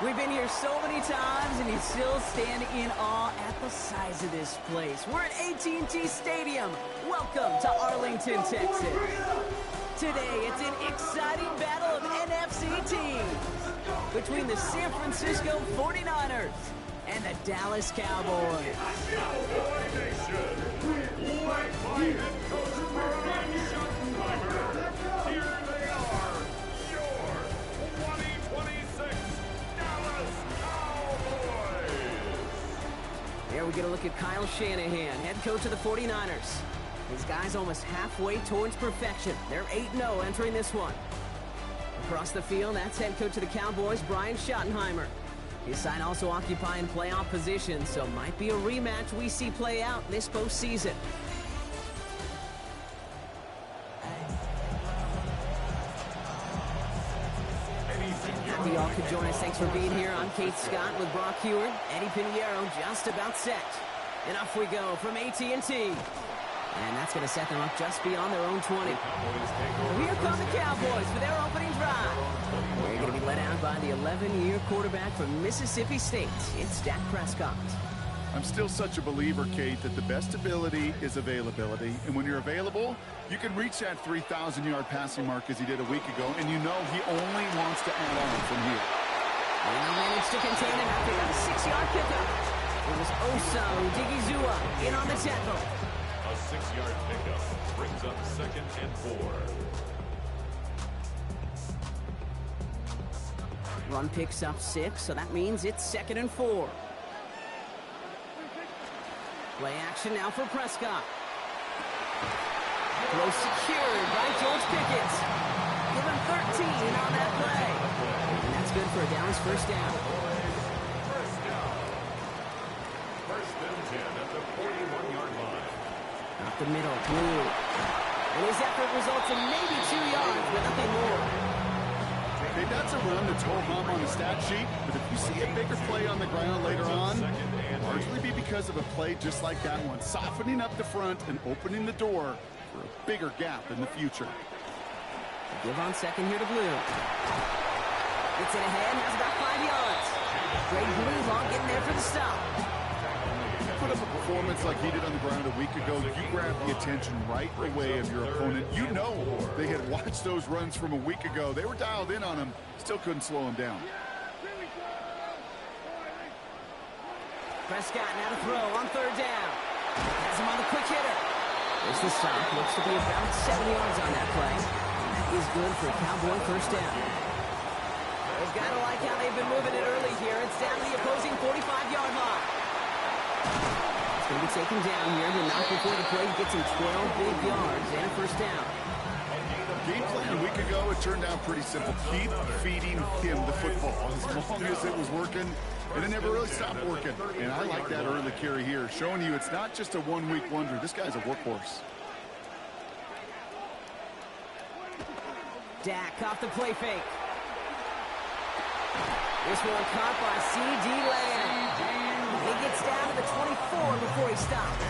We've been here so many times, and you still stand in awe at the size of this place. We're at AT&T Stadium. Welcome to Arlington, Texas. Today, it's an exciting battle of NFC teams between the San Francisco 49ers and the Dallas Cowboys. Here we get a look at Kyle Shanahan, head coach of the 49ers. His guys almost halfway towards perfection. They're 8-0 entering this one. Across the field, that's head coach of the Cowboys, Brian Schottenheimer. His side also occupying playoff position, so might be a rematch we see play out this postseason. Happy y'all could join us. Thanks for being here. I'm Kate Scott with Brock Hewitt. Eddie Pinheiro just about set. And off we go from AT&T. And that's going to set them up just beyond their own 20. Here come the Cowboys for their opening drive. They're going to be led out by the 11-year quarterback from Mississippi State. It's Dak Prescott. I'm still such a believer, Kate, that the best ability is availability. And when you're available, you can reach that 3,000-yard passing mark as he did a week ago, and you know he only wants to add on from here. And he managed to contain him after that 6-yard pickup. It was Osa Odigizua in on the tackle. A 6-yard pickup brings up 2nd and 4. Run picks up 6, so that means it's 2nd and 4. Play action now for Prescott. Throw secured by George Pickens. Give him 13 on that play. And that's good for a Dallas first down. First and 10 at the 41-yard line. Up the middle, Blue. And his effort results in maybe 2 yards, but nothing more. Okay, that's a run that's ho-hum on the stat sheet, but if you see a bigger play on the ground later on, largely be because of a play just like that one, softening up the front and opening the door for a bigger gap in the future. Give on second here to Blue. Gets it ahead, has about 5 yards. Great Blue long getting there for the stop. Put up a performance like he did on the ground a week ago, you grab the attention right away of your opponent. You know they had watched those runs from a week ago. They were dialed in on him, still couldn't slow him down. Prescott now to throw on 3rd down. Has him on the quick hitter. There's the stop. Looks to be about 7 yards on that play. That is good for a Cowboy first down. They've got to like how they've been moving it early here. It's down to the opposing 45-yard line. It's going to be taken down here. But not before the play gets him 12 big yards and a first down. Game plan a week ago, it turned out pretty simple. Keep feeding him the football as long as it was working. And it never really stopped working. And I like that early carry here, showing you it's not just a one-week wonder. This guy's a workhorse. Dak off the play fake. This one caught by C.D. Lamb. He gets down to the 24 before he stops.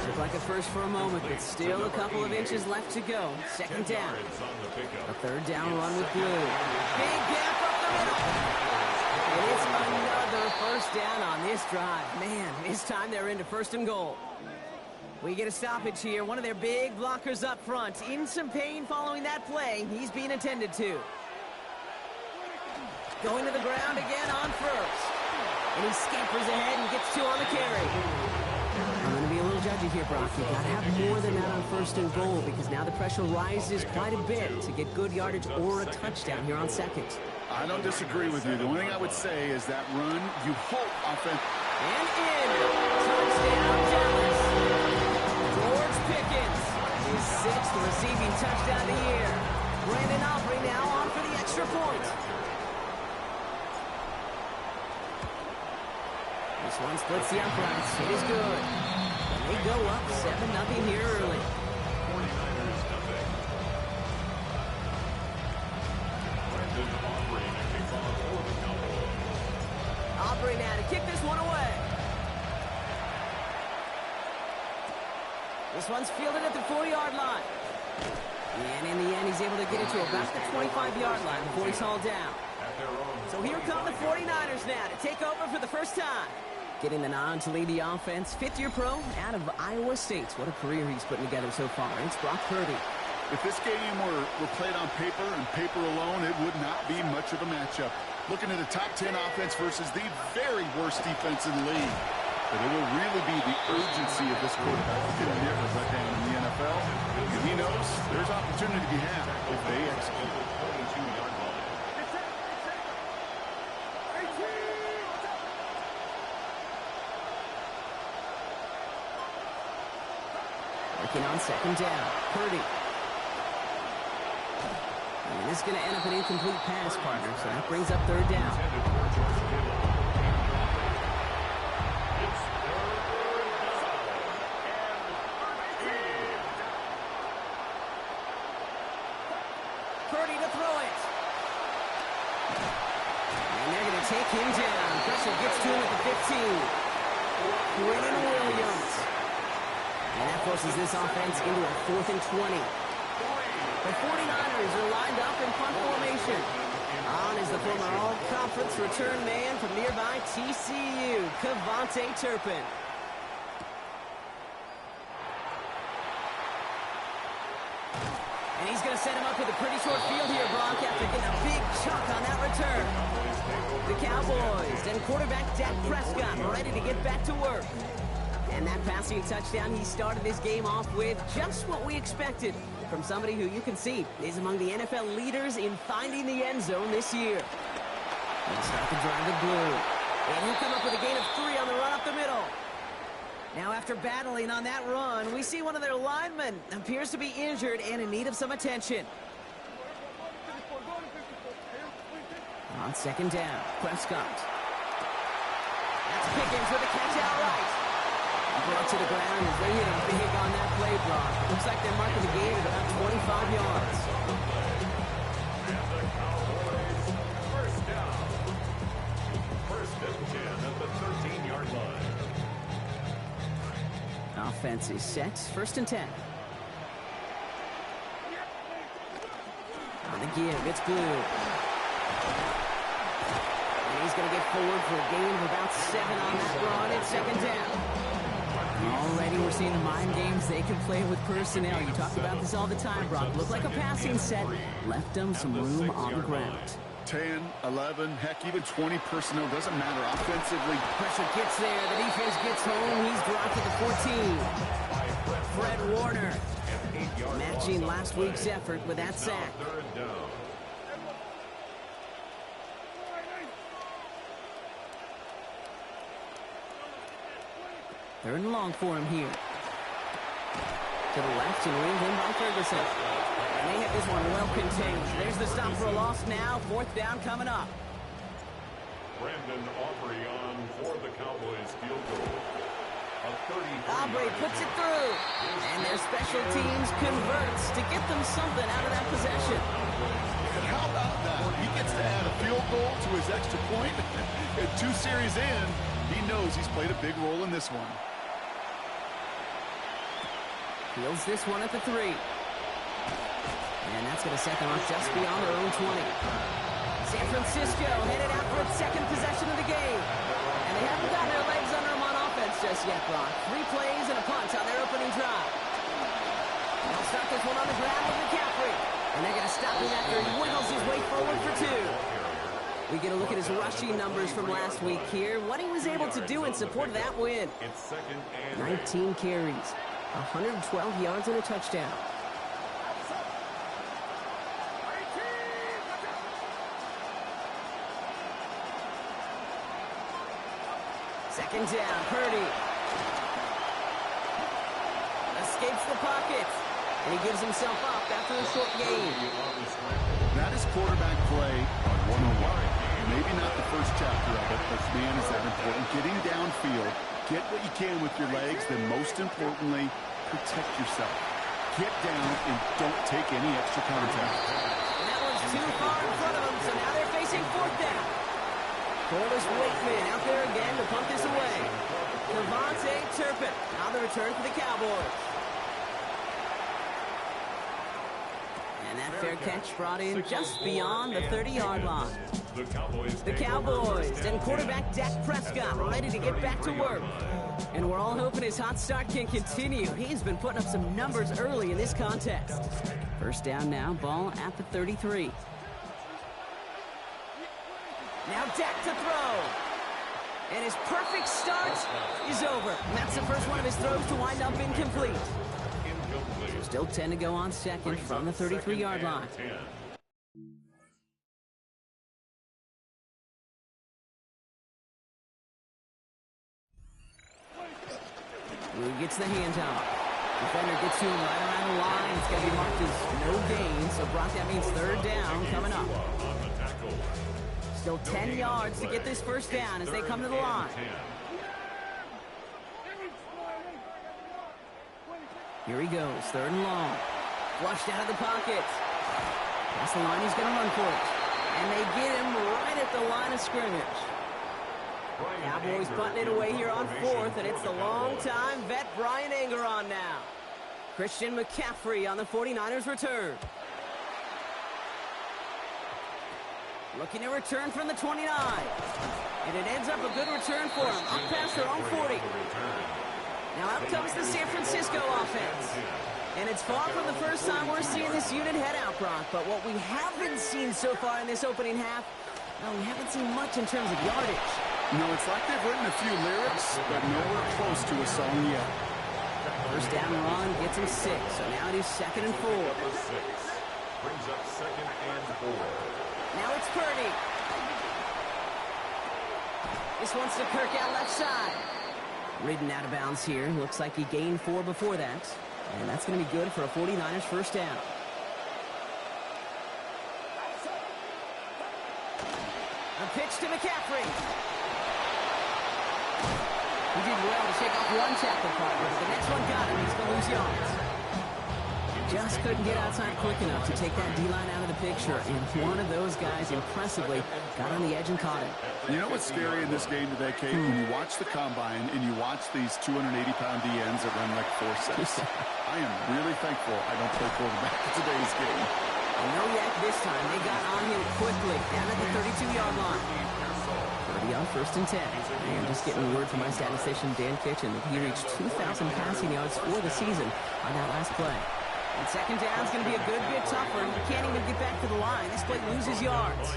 Looked like a first for a moment, but still a couple of inches left to go. 2nd down. A 3rd down run with Blue. Big gap up the middle. And it's another first down on this drive. Man, this time they're into 1st and goal. We get a stoppage here. One of their big blockers up front. In some pain following that play. He's being attended to. Going to the ground again on 1st. And he scampers ahead and gets 2 on the carry. I'm going to be a little judgy here, Brock. You've got to have more than that on 1st and goal because now the pressure rises quite a bit to get good yardage or a touchdown here on 2nd. I don't disagree with you. The only thing I would say is that run, you hope offense. And in. Touchdown, Dallas. George Pickens. His 6th receiving touchdown of the year. Brandon Aubrey now on for the extra point. This one splits the uprights. It is good. And they go up 7-0 here early. 49ers nothing. Brandon Aubrey to kick off for the Cowboys. Aubrey now to kick this one away. This one's fielded at the 4-yard line. And in the end, he's able to get it to about the 25-yard line before he's hauled down. At their own So here come the 49ers now to take over for the first time. Getting the nod to lead the offense, fifth-year pro out of Iowa State. What a career he's putting together so far. It's Brock Purdy. If this game were played on paper and paper alone, it would not be much of a matchup. Looking at a top 10 offense versus the very worst defense in the league. But it will really be the urgency of this quarterback who can never let down in the NFL. And he knows there's opportunity to be had if they execute. Working on second down. Purdy. And this is going to end up an incomplete pass, partner, so that brings up third down. Purdy to throw it. And they're going to take him down. Pressure gets to him at the 15. Quentin Williams. And that forces this offense into a 4th and 20. The 49ers are lined up in punt formation. On is the former all-conference return man from nearby TCU, Kevontae Turpin. And he's going to set him up with a pretty short field here, Brock, after getting a big chunk on that return. The Cowboys and quarterback Dak Prescott ready to get back to work. And that passing touchdown he started this game off with, just what we expected from somebody who you can see is among the NFL leaders in finding the end zone this year. And start to drive the blue. And he'll come up with a gain of 3 on the run up the middle. Now after battling on that run, we see one of their linemen appears to be injured and in need of some attention. On second down, Prescott. That's Pickens with a catch outright. Brought to the ground as they hit him big on that play, Brock. Looks like they're marking the game at about 25 yards. First down. First and 10 at the 13-yard line. Offense is set. First and 10. On the give, it's Blue. And he's going to get forward for a gain of about 7 on that run. It's second down. Already we're seeing the mind games they can play with personnel. You talk about this all the time, Brock. Looked like a passing set. Left them some room on the ground. 10, 11, heck, even 20 personnel. Doesn't matter offensively. Pressure gets there. The defense gets home. He's dropped to the 14. Fred Warner matching last week's effort with that sack. Third and long for him here. To the left and reeled in by Ferguson. And they have this one well contained. There's the stop for a loss now. 4th down coming up. Brandon Aubrey on for the Cowboys field goal. Aubrey puts it through. And their special teams converts to get them something out of that possession. How about that? He gets to add a field goal to his extra point. And 2 series in, he knows he's played a big role in this one. Fields this one at the 3. And that's going to set them up just beyond their own 20. San Francisco headed out for its second possession of the game. And they haven't gotten their legs under them on offense just yet, Brock. 3 plays and a punt on their opening drive. They'll start this one on the ground with McCaffrey. And they're going to stop him after he wiggles his way forward for 2. We get a look at his rushing numbers from last week here. What he was able to do in support of that win. 19 carries. 112 yards and a touchdown. Second down, Purdy. Escapes the pocket. And he gives himself up after a short gain. That is quarterback play on 101. Maybe not the first chapter of it, but man, is that important. Getting downfield, get what you can with your legs, then most importantly, protect yourself. Get down and don't take any extra contact. And that one's too far in front of them, so now they're facing 4th down. Corliss Wakeman out there again to punt this away. Kevontae Turpin on the return for the Cowboys. And And that fair catch brought in just beyond the 30-yard line. The Cowboys and quarterback Dak Prescott ready to get back to work. And we're all hoping his hot start can continue. He's been putting up some numbers early in this contest. First down now, ball at the 33. Now Dak to throw. And his perfect start is over. And that's the first one of his throws to wind up incomplete. So still 10 to go on second from the 33-yard line. Who gets the handoff? Defender gets to him right around the line. It's going to be marked as no gain. So Brock, that means third down coming up. Still 10 yards to get this first down as they come to the line. Here he goes, third and long. Flushed out of the pocket. That's the line, he's going to run for it. And they get him right at the line of scrimmage. Cowboys putting it away here on fourth, and it's the long-time vet Brian Anger on now. Christian McCaffrey on the 49ers return. Looking to return from the 29. And it ends up a good return for him, up past their own 40. Now out comes the San Francisco offense. And it's far from the first time we're seeing this unit head out, Brock. But what we haven't seen so far in this opening half, well, we haven't seen much in terms of yardage. No, it's like they've written a few lyrics, but nowhere close to a song yet. First down run gets him 6, so now it is 2nd and 4. Brings up 2nd and 4. Now it's Purdy. This one's to Kirk out left side. Ridden out of bounds here. Looks like he gained 4 before that. And that's going to be good for a 49ers first down. A pitch to McCaffrey. He did well to shake off one tackle partner, but the next one got him. He's going to lose yards. Just couldn't get outside quick enough to take that D-line out of the picture, and one of those guys impressively got on the edge and caught him. You know what's scary in this game today, Kate? When you watch the combine and you watch these 280-pound DNs that run like forceps. I am really thankful I don't play quarterback in today's game. And no yak this time. They got on him quickly down at the 32-yard line. 30 on 1st and 10. And just getting word from my statistician, Dan Kitchen, that he reached 2,000 passing yards for the season on that last play. And second down is going to be a good bit tougher. You can't even get back to the line. This play loses yards.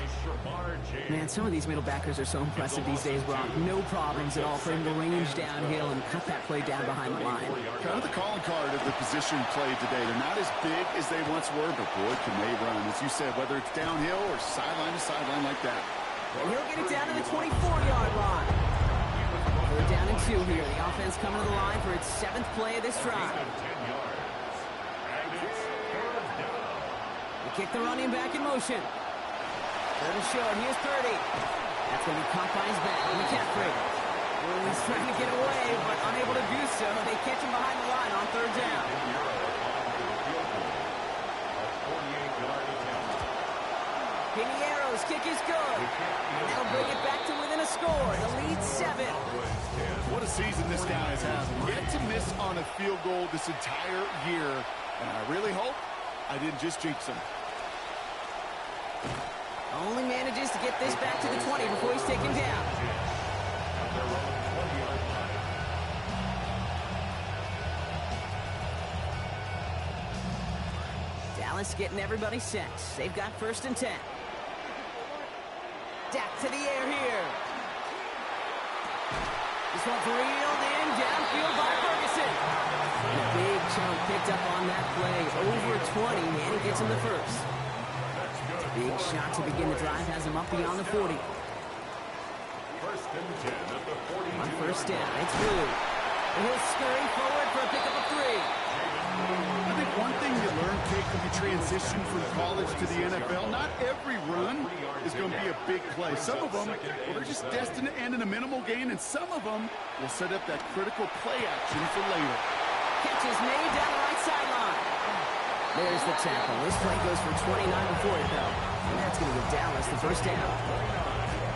Man, some of these middle backers are so impressive these days, Brock. No problems at all for him to range downhill and cut that play down behind the line. Kind of the calling card of the position played today. They're not as big as they once were, but boy, can they run. As you said, whether it's downhill or sideline to sideline like that. And he'll get it down to the 24-yard line. Third down and 2 here. The offense coming to the line for its 7th play of this drive. Kick the running back in motion. Third and short. Here's Purdy. That's going to be caught by his back. McCaffrey. He's trying to get away, but unable to do so. They catch him behind the line on third down. Piniero's kick is good. And that'll bring it back to within a score. The lead 7. What a season this guy has had. Yet to miss on a field goal this entire year. And I really hope I didn't just jinx him. Only manages to get this back to the 20 before he's taken down. Dallas getting everybody set. They've got 1st and 10. Dak to the air here. This one's reeled in downfield by Ferguson. And a big chunk picked up on that play. Over 20, and he gets him the first. Big shot to begin the drive has him up beyond the 40. 1st and 10 at the 40. On first down, it's Blue. And he'll scurry forward for a pickup of 3. I think one thing you learn, Kate, when you transition from college to the NFL, not every run is going to be a big play. Some of them, well, they're just destined to end in a minimal gain, and some of them will set up that critical play action for later. Catch is made down the right sideline. There's the tackle. This play goes for 29 before it, though. And that's going to give Dallas the first down.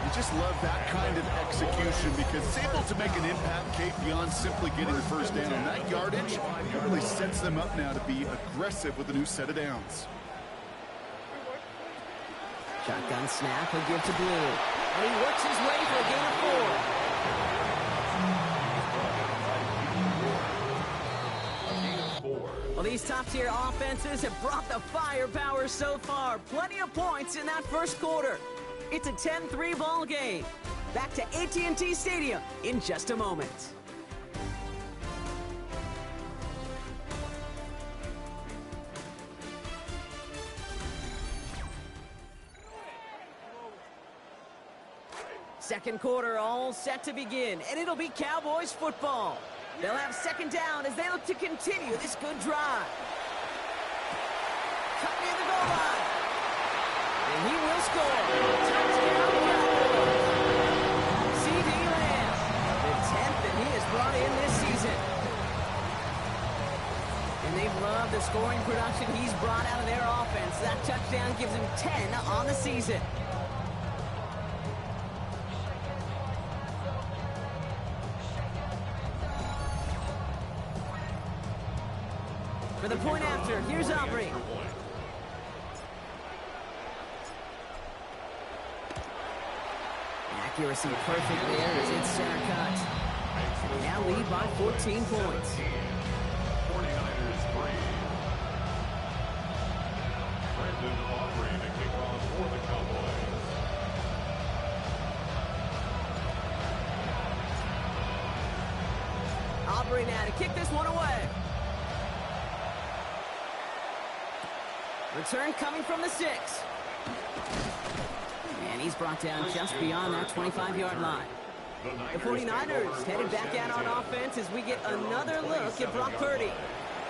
You just love that kind of execution because it's able to make an impact, Kate, beyond simply getting the first down. That yardage really sets them up now to be aggressive with a new set of downs. Shotgun snap, he'll give to Blue. And he works his way for a gain of 4. Well, these top-tier offenses have brought the firepower so far. Plenty of points in that first quarter. It's a 10-3 ball game. Back to AT&T Stadium in just a moment. Second quarter all set to begin, and it'll be Cowboys football. They'll have second down as they look to continue this good drive. Cut near the goal line. And he will score. Touchdown, Cowboys. C.D. Lamb, the 10th that he has brought in this season. And they've loved the scoring production he's brought out of their offense. That touchdown gives him 10 on the season. For the point after, here's Aubrey. Accuracy perfect there as it's center cut. Now lead by 14 points. 49ers 3. Brandon Aubrey to kick off for the Cowboys. Aubrey now to kick this one away. Return coming from the 6. And he's brought down just beyond that 25-yard line. The 49ers headed back out on offense as we get another look at Brock Purdy.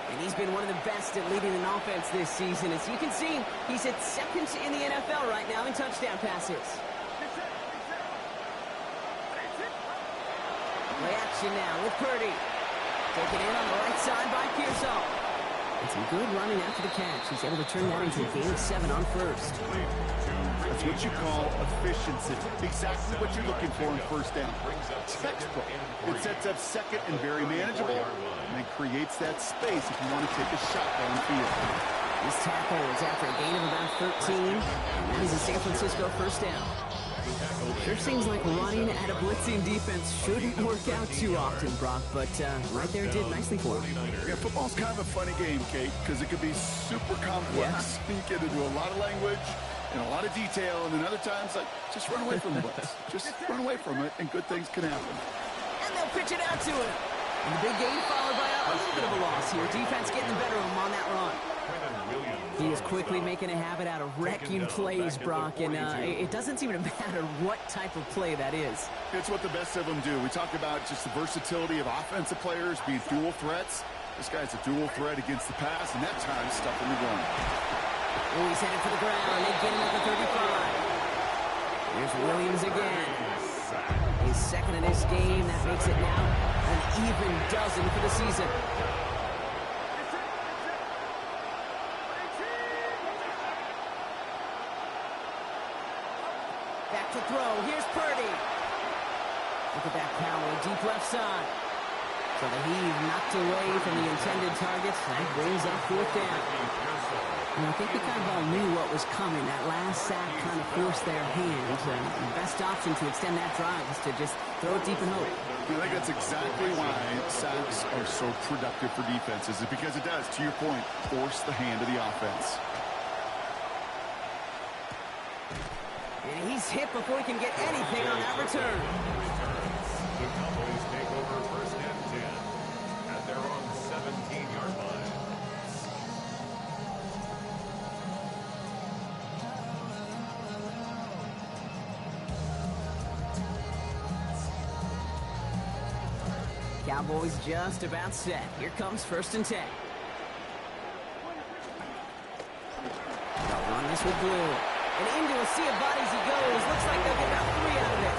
And he's been one of the best at leading an offense this season. As you can see, he's at second in the NFL right now in touchdown passes. Play action now with Purdy. Taken in on the right side by Pearsall. And some good running after the catch. He's able to turn that into a gain of 7 on first. That's what you call efficiency. Exactly what you're looking for in first down. Textbook. It sets up second and very manageable, and it creates that space if you want to take a shot downfield. This tackle is after a gain of about 13, and that is a San Francisco first down. Sure seems like running at a blitzing defense shouldn't work out too often, Brock, but right there it did nicely for him. Yeah, football's kind of a funny game, Kate, because it could be super complex. You get into a lot of language and a lot of detail, and then other times, like, just run away from the blitz. Just run away from it, and good things can happen. And they'll pitch it out to him. And the big gain followed by a little bit of a loss here. Defense getting the better of him on that run. He is quickly making a habit out of wrecking plays, Brock, and it doesn't seem to matter what type of play that is. It's what the best of them do. We talk about just the versatility of offensive players being dual threats. This guy's a dual threat against the pass, and that time stuffing the run. Oh, he's headed for the ground. They get him at the 35. Here's Williams again. His second in this game. That makes it now an even dozen for the season. Back to throw. Here's Purdy. Look at that power. Deep left side. So the heave knocked away from the intended target. That brings up fourth down. And I think we kind of all knew what was coming. That last sack kind of forced their hand. The best option to extend that drive is to just throw it deep and hope. I think that's exactly why sacks are so productive for defenses. It's because it does, to your point, force the hand of the offense. And he's hit before he can get anything on that return. The Cowboys take over first and 10 at their own 17-yard line. Cowboys just about set. Here comes first and 10. They'll run this with Blue. And into a sea of bodies he goes. Looks like they'll get about 3 out of it.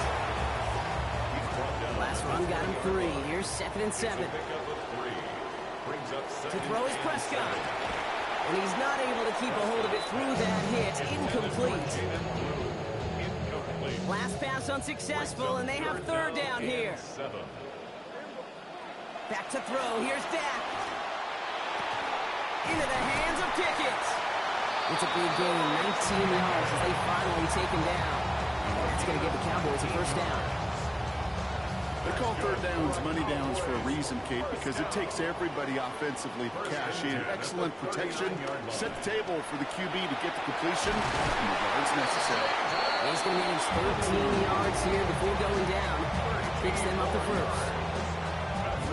Last run got him 3. Here's second and 7. To throw is Prescott. And he's not able to keep a hold of it through that hit. Incomplete. Last pass unsuccessful, and they have third down here. Back to throw. Here's Dak. Into the hands of Pickett. It's a big gain, 19 yards as they finally take him down. And that's going to give the Cowboys a first down. They call third downs money downs for a reason, Kate, because it takes everybody offensively to cash in. Excellent protection, set the table for the QB to get the completion, and the yards necessary. He's going to manage 13 yards here before going down. Picks them up the first.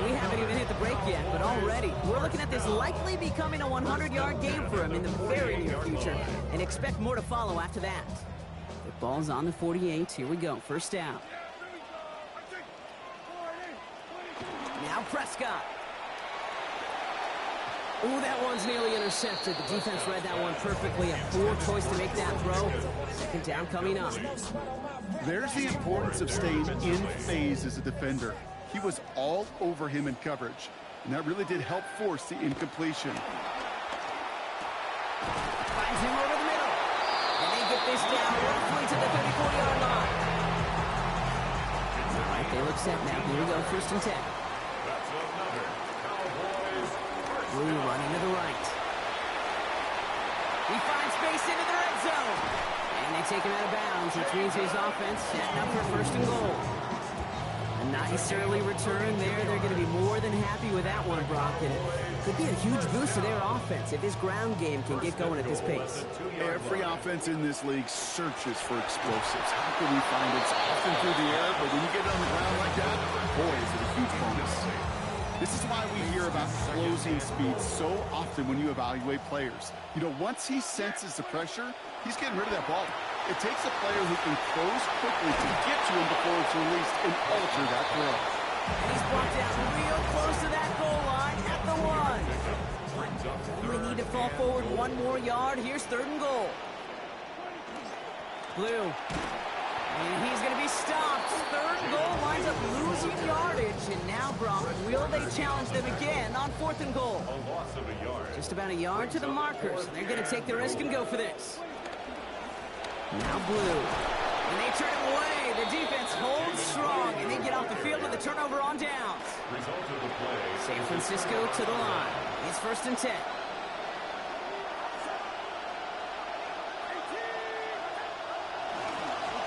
We haven't even hit the break yet, but already we're looking at this likely becoming a 100-yard game for him in the very near future, and expect more to follow after that. The ball's on the 48. Here we go. First down. Now Prescott. Ooh, that one's nearly intercepted. The defense read that one perfectly. A poor choice to make that throw. Second down coming up. There's the importance of staying in phase as a defender. He was all over him in coverage, and that really did help force the incompletion. Finds him over the middle. And they get this down roughly to the 34-yard line. All right, they look set now. Here we go, first and 10. Blue running to the right. He finds space into the red zone. And they take him out of bounds, which means his offense setting up for first and goal. A nice early return there. They're going to be more than happy with that one, Brock. And it could be a huge boost to their offense if this ground game can get going at this pace. Every offense in this league searches for explosives. How can we find it? It's often through the air, but when you get it on the ground like that, boy, is it a huge bonus. This is why we hear about closing speed so often when you evaluate players. You know, once he senses the pressure, he's getting rid of that ball. It takes a player who can close quickly to get to him before it's released and alter that throw. And he's brought down real close to that goal line at the one. We need to fall forward one more yard. Here's third and goal. Blue. And he's going to be stopped. Third and goal winds up losing yardage. And now, Brock, will they challenge them again on fourth and goal? A loss of a yard. Just about a yard to the markers. They're going to take the risk and go for this. Now Blue. And they turn him away. The defense holds strong. And they get off the field with a turnover on downs. Result of the play. San Francisco to the line. It's first and 10.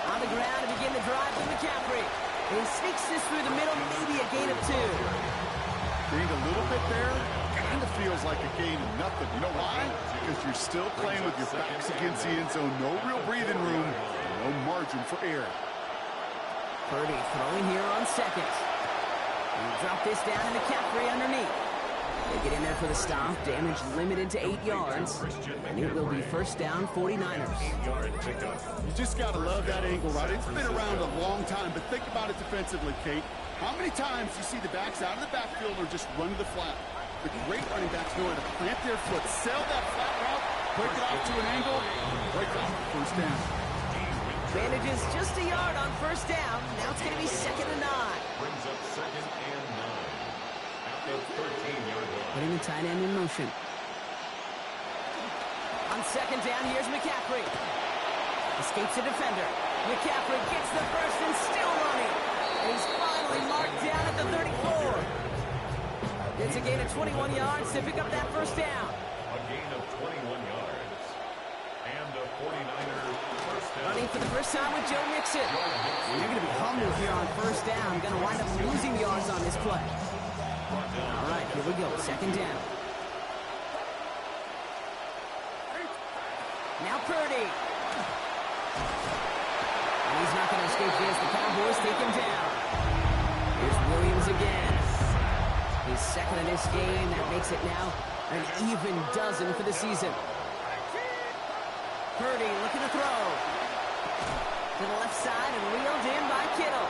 On the ground to begin the drive with McCaffrey. And he sneaks this through the middle, maybe a gain of 2. Gained a little bit there. Kind of feels like a gain of nothing. You know why? Because you're still playing with your backs against the end zone. No real breathing room. No margin for error. Purdy throwing here on second. And drop this down to McCaffrey underneath. They get in there for the stop. Damage limited to 8 yards. And it will be first down 49ers. You just got to love that angle, right? It's been around a long time, but think about it defensively, Kate. How many times do you see the backs out of the backfield or just run to the flat? The great running backs know how to plant their foot, sell that flat route, break it off to an angle, break off first down. Advantage is just a yard on first down. Now it's going to be second and 9. Brings up second and 9. At the 13-yard line. Putting the tight end in motion. On second down, here's McCaffrey. Escapes the defender. McCaffrey gets the first and still running. And he's finally marked down at the 34. It's a gain of 21 yards to pick up that first down. A gain of 21 yards. And a 49er first down. Running for the first time with Joe Mixon. And they're going to be humbled here on first down. Going to wind up losing yards on this play. All right, here we go. Second down. Now Purdy. And he's not going to escape this. The Cowboys take him down. Here's Williams again. His second in this game. That makes it now an even dozen for the season. Purdy looking to throw. To the left side and reeled in by Kittle.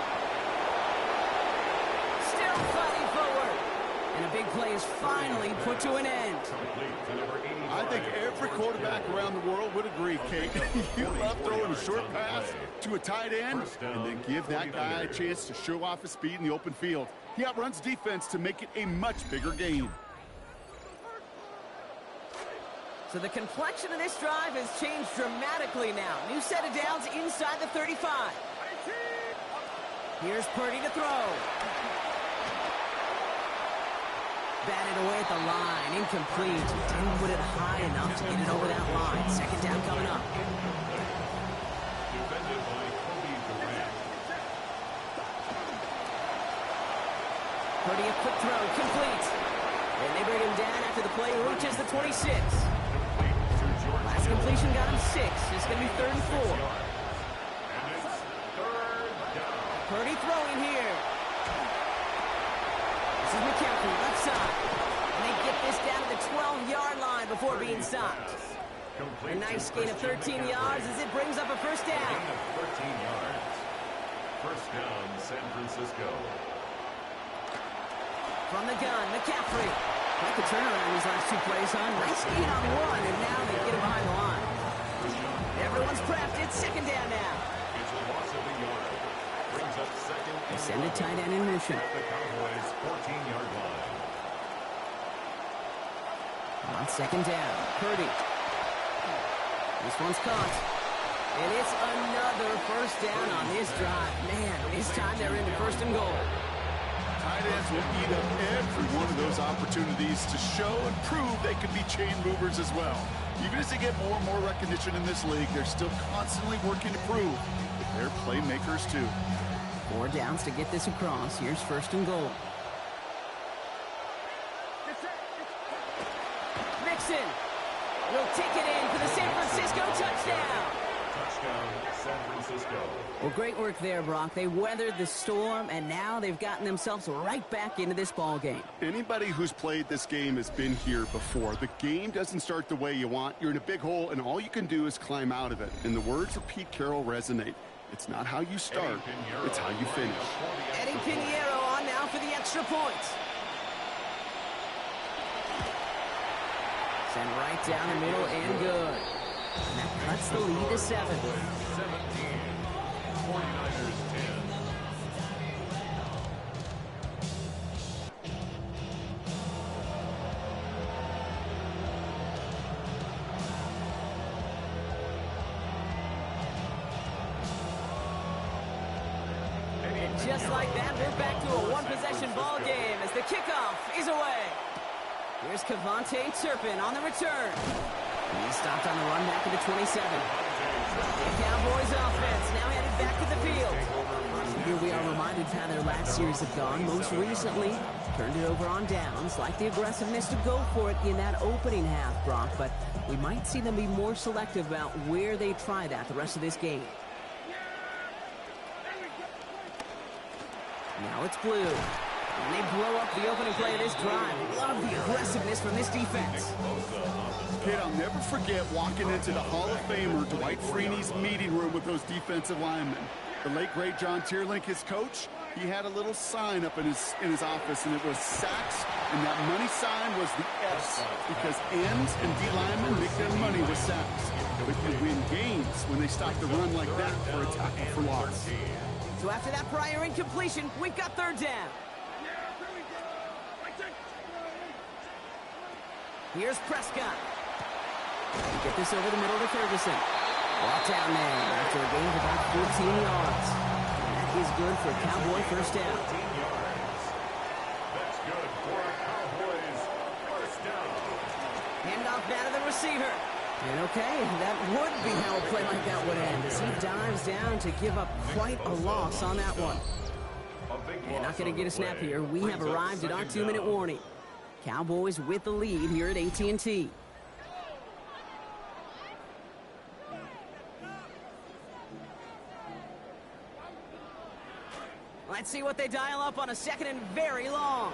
Still fighting forward. And a big play is finally put to an end. I think every quarterback around the world would agree, Kate. You love throwing a short pass to a tight end and then give that guy a chance to show off his speed in the open field. He outruns defense to make it a much bigger gain. So the complexion of this drive has changed dramatically now. New set of downs inside the 35. Here's Purdy to throw. batted away at the line. Incomplete. Didn't put it high enough to get it over that line. Second down coming up. Defended by Kobe Durant. Purdy, a quick throw, complete. And they bring him down after the play reaches the 26. Last completion got him 6. It's going to be 3rd and 4. And it's 3rd down. Purdy throwing here. This is McCaffrey, left side. And they get this down to the 12-yard line before being stopped. A nice gain of 13 yards as it brings up a first down. Gain of 13 yards. First down, San Francisco. From the gun, McCaffrey. Quite the turnaround these last 2 plays, huh? Nice gain on 1, and now they get him behind the line. Everyone's prepped. It's second down now. It's a loss of a yard. Brings up second. They send a tight end in motion. At the Cowboys' 14-yard line. On second down, Purdy. This one's caught. And it's another first down on this drive. Man, this time they're into 1st and goal. Tight ends will eat up every one of those opportunities to show and prove they can be chain movers as well. Even as they get more and more recognition in this league, they're still constantly working to prove that they're playmakers too. 4 downs to get this across. Here's 1st and goal. Mixon will take it in for the San Francisco touchdown. Touchdown, San Francisco. Well, great work there, Brock. They weathered the storm, and now they've gotten themselves right back into this ball game. Anybody who's played this game has been here before. The game doesn't start the way you want. You're in a big hole, and all you can do is climb out of it. And the words of Pete Carroll resonate. It's not how you start, it's how you finish. Eddie Pinheiro on now for the extra point. Send right down the middle and good. And that cuts the lead to 7. 17. 49ers 10. And just like that, we're back to a one-possession ball game as the kickoff is away. Here's Kevontae Turpin on the return. He's stopped on the run back to the 27. The Cowboys offense now headed back to the field. Here we are reminded how their last series have gone. Most recently, turned it over on downs, like the aggressiveness to go for it in that opening half, Brock. But we might see them be more selective about where they try that the rest of this game. Now it's blue. And they blow up the opening play of this drive. Love the aggressiveness from this defense. Kid, I'll never forget walking into the Hall of Famer Dwight Freeney's meeting room with those defensive linemen. The late, great John Tierlink, his coach, he had a little sign up in his office, and it was sacks, and that money sign was the S, because ends and D linemen make their money with sacks. But you win games when they stop the run like that for a tackle for loss. So after that prior incompletion, we've got 3rd down. Here's Prescott. Get this over the middle to Ferguson. Brought down there after a gain of about 14 yards. That is good for a Cowboy first down. 14 yards. That's good for a Cowboys first down. Handoff now to the receiver. And okay, that would be how a play like that would end, as he dives down to give up quite a loss on that one. And not going to get a snap here. We have arrived at our 2-minute warning. Cowboys with the lead here at AT&T. Let's see what they dial up on a 2nd and very long.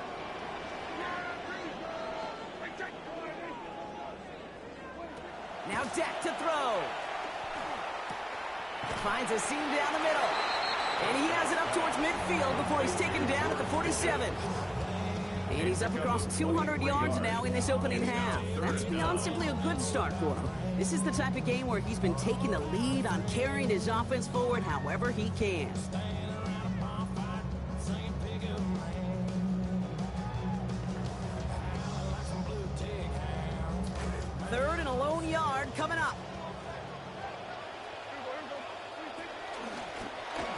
Now Dak to throw. Finds a seam down the middle. And he has it up towards midfield before he's taken down at the 47. And he's up across 200 yards now in this opening half. That's beyond simply a good start for him. This is the type of game where he's been taking the lead on carrying his offense forward however he can. Third and a lone yard coming up.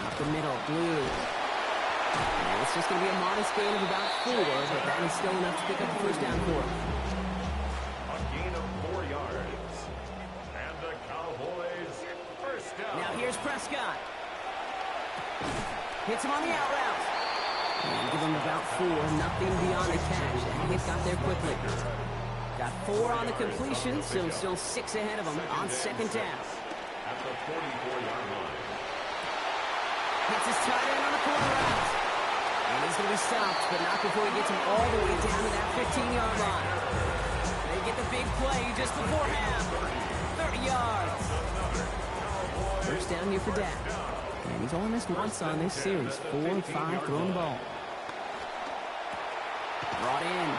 Up the middle, blue. And It's just going to be a modest gain of about 4, but that is still enough to pick up the first down for him. A gain of 4 yards. And the Cowboys first down. Now here's Prescott. Hits him on the out route. And give him about 4, nothing beyond the catch. And he got there quickly. Got 4 on the completion, so still 6 ahead of him on second down. At the 44-yard line. Hits his tight end on the corner route. And he's going to be stopped, but not before he gets him all the way down to that 15-yard line. They get the big play just before half. 30 yards. First down here for Dak. And he's only missed once on this series. 4 of 5 throwing the ball. Brought in.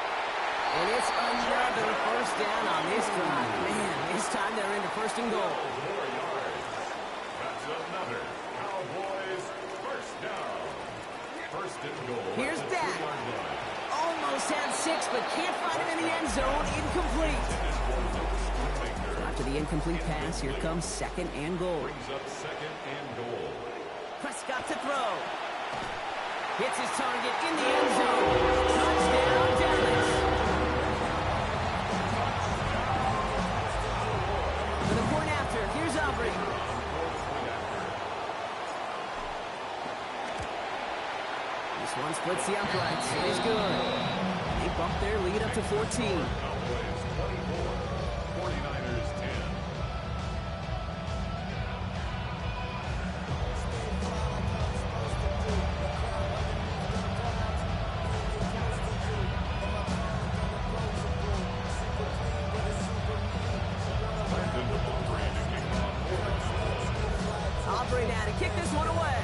And it's another first down on this drive. Man, this time they're into first and goal. 4 yards. That's another Cowboys first down. First and goal. Here's at the Dak. 2-yard line. Almost had 6, but can't find him in the end zone. Incomplete. After the incomplete pass, here comes second and goal. Brings up second and goal. Prescott to throw. Hits his target in the end zone. Touchdown, Dallas. For the point after, here's Aubrey. This one splits the uprights. It is good. They bump their lead up to 14. Cowboys 24, 49ers 10. Aubrey now to kick this one away.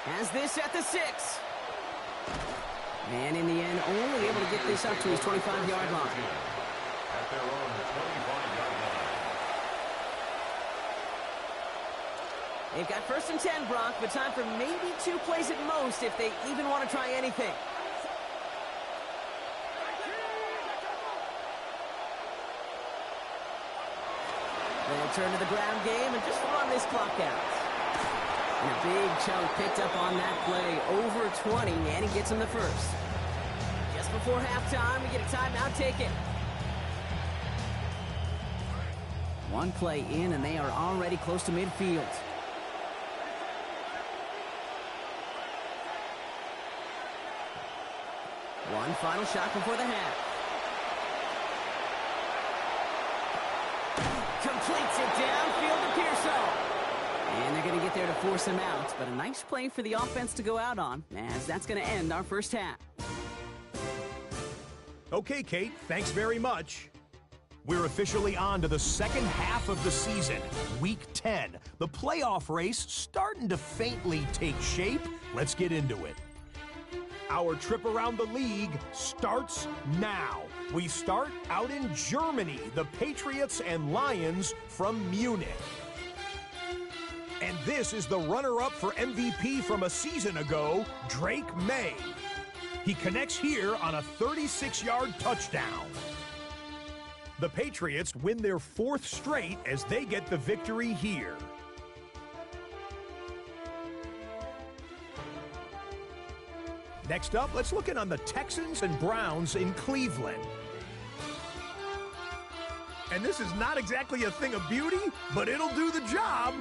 Has this at the 6. And in the end, only able to get this up to his 25-yard line. At their own 25-yard line. They've got first and 10, Brock, but time for maybe 2 plays at most if they even want to try anything. They'll turn to the ground game and just run this clock out. And a big chunk picked up on that play, over 20, and he gets him the first. Just before halftime, we get a timeout taken. 1 play in, and they are already close to midfield. One final shot before the half. Completes it downfield to Pearson. And they're going to get there to force him out. But a nice play for the offense to go out on, as that's going to end our first half. Okay, Kate, thanks very much. We're officially on to the second half of the season, Week 10. The playoff race starting to faintly take shape. Let's get into it. Our trip around the league starts now. We start out in Germany, the Patriots and Lions from Munich. And this is the runner-up for MVP from a season ago, Drake May. He connects here on a 36-yard touchdown. The Patriots win their 4th straight as they get the victory here. Next up, let's look in on the Texans and Browns in Cleveland. And this is not exactly a thing of beauty, but it'll do the job.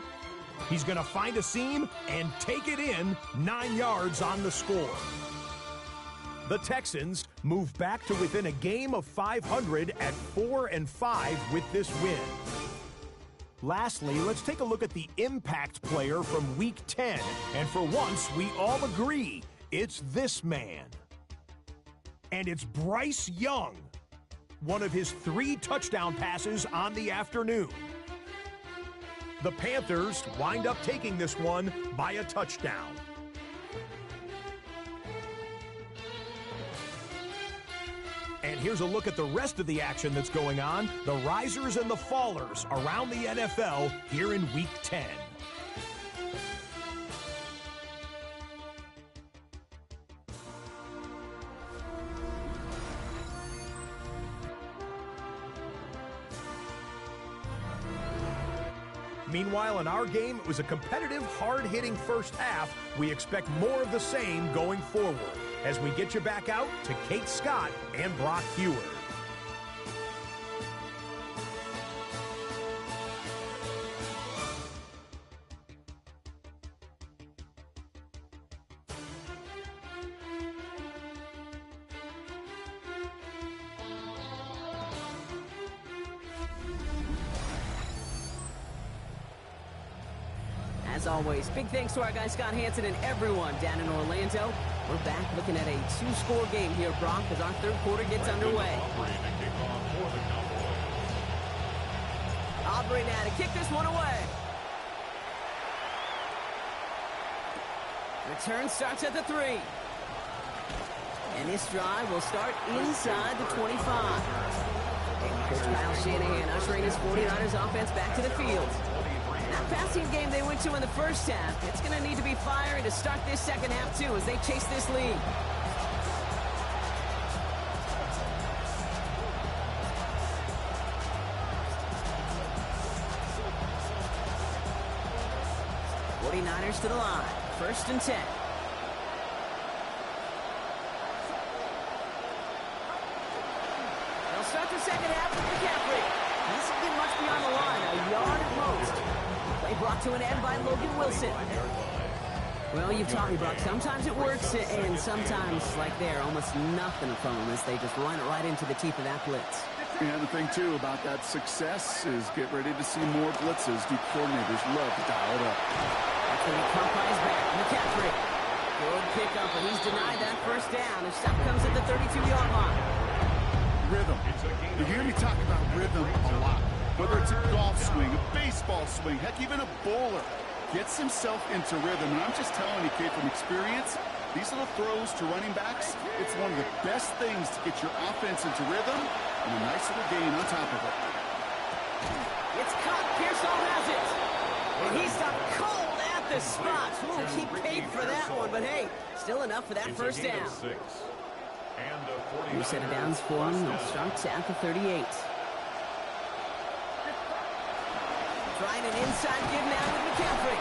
He's going to find a seam and take it in, 9 yards on the score. The Texans move back to within a game of 500 at 4-5 with this win. Lastly, let's take a look at the impact player from Week 10. And for once, we all agree it's this man. And it's Bryce Young, one of his 3 touchdown passes on the afternoon. The Panthers wind up taking this one by a touchdown. And here's a look at the rest of the action that's going on, the risers and the fallers around the NFL here in Week 10. Meanwhile, in our game, it was a competitive, hard-hitting first half. We expect more of the same going forward as we get you back out to Kate Scott and Brock Hewer. As always, big thanks to our guy Scott Hansen and everyone down in Orlando. We're back looking at a two-score game here, Brock, as our third quarter gets underway. Aubrey now to kick this one away. Return starts at the 3. And this drive will start inside the 25. And Coach Kyle Shanahan ushering his 49ers offense back to the field. That passing game they went to in the first half, it's going to need to be fiery to start this second half, too, as they chase this lead. '49ers to the line. 1st and 10. They'll start the second half with McCaffrey. He doesn't get much beyond the line, a yard at most. Play brought to an end by Logan Wilson. Well, you've taught me, Brock. Sometimes it works, and sometimes, like there, almost nothing from them as they just run it right into the teeth of that blitz. And the thing, too, about that success is get ready to see more blitzes. Deep coordinators love to dial it up. That's going to be caught by his back. McCaffrey. Good pickup, but he's denied that first down. His stop comes at the 32-yard line. Rhythm. You hear me talk about rhythm a lot. Whether it's a golf swing, a baseball swing, heck, even a bowler gets himself into rhythm. And I'm just telling you, kid, from experience, these little throws to running backs, it's one of the best things to get your offense into rhythm and a nice little gain on top of it. It's caught. Pearsall has it. And he stopped cold at the spot. Ooh, he paid for that one, but hey, still enough for that first down. New set of downs for him. They'll start at the 38. Trying an inside give now with McCaffrey.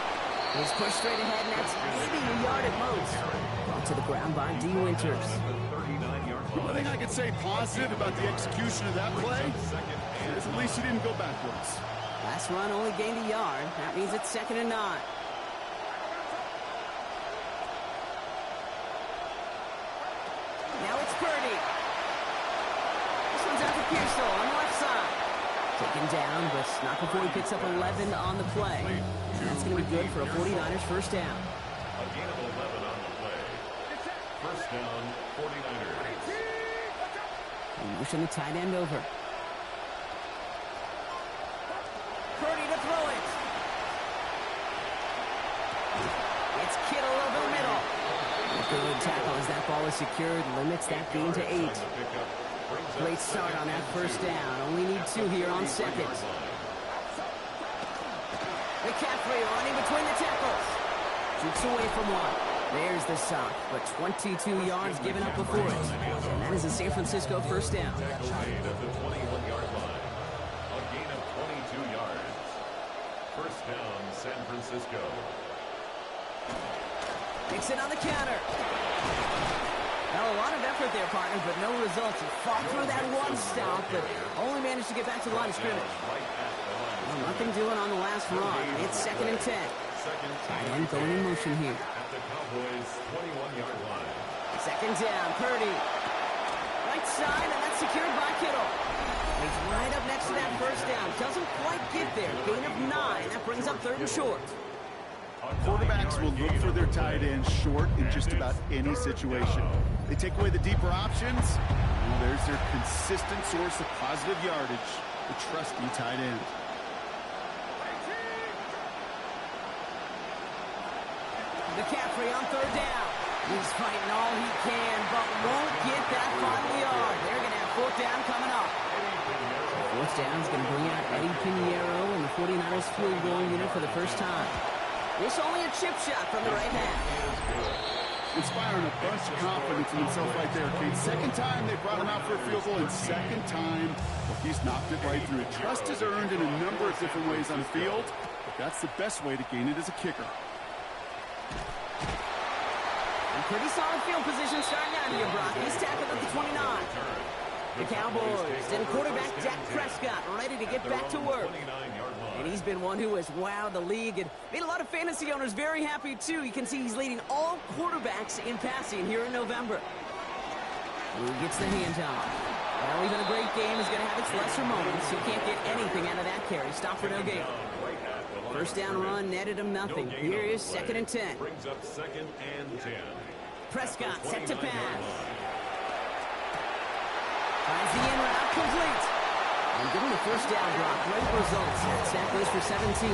He's pushed straight ahead, and that's maybe a yard at most. Brought to the ground by D. Winters. The only thing I could say positive about the execution of that play is at least he didn't go backwards. Last run only gained a yard. That means it's 2nd and 9. Now it's Purdy. This one's out to Pearsall on the left side. Taken down, but not before he picks up 11 on the play. And that's going to be good for a 49ers first down. A gain of 11 on the play. First down, 49ers. And motion the tight end over. Purdy to throw it. It's Kittle over the middle. A good tackle as that ball is secured, limits that gain to 8. Great start on that first down. Only need 2 here on 2nd. McCaffrey running between the tackles. Shoots away from one. There's the stop, but 22 yards given up before it. And that is a San Francisco first down. Tackle made at the 21-yard line. A gain of 22 yards. First down, San Francisco. Takes it on the counter. Well, a lot of effort there, partner, but no results. He fought through that one stop, but only managed to get back to the line of scrimmage. Well, nothing doing on the last run. It's 2nd and 10. Tight end going in motion here. At the Cowboys' 21-yard line. 2nd down, Purdy. Right side, and that's secured by Kittle. He's right up next to that first down. Doesn't quite get there. Gain of 9. That brings up 3rd and short. Quarterbacks will look for their tight end short in just about any situation. They take away the deeper options. Well, there's their consistent source of positive yardage, the trusty tight end. McCaffrey on 3rd down. He's fighting all he can, but won't get that final yard. They're going to have 4th down coming up. 4th down is going to bring out Eddie Pinheiro and the 49ers field goal unit for the first time. This only a chip shot from the right hand. Inspiring a bunch of confidence in himself right there, Kate. 2nd time they brought him out for a field goal, and 2nd time, well, he's knocked it right through. Trust is earned in a number of different ways on the field. That's the best way to gain it as a kicker. And pretty solid field position starting out here, Brock. He's tackled at the 29. The Cowboys and quarterback Dak Prescott ready to get back to work. And he's been one who has wowed the league and made a lot of fantasy owners very happy, too. You can see he's leading all quarterbacks in passing here in November. Who gets the handoff? Well, even a great game is going to have its lesser moments. You can't get anything out of that carry. Stop for no gain. First down run netted him nothing. Here is 2nd and 10. Brings up 2nd and 10. Prescott set to pass. Finds the in route complete. And give him the first down drop. Great results. Sack goes for 17.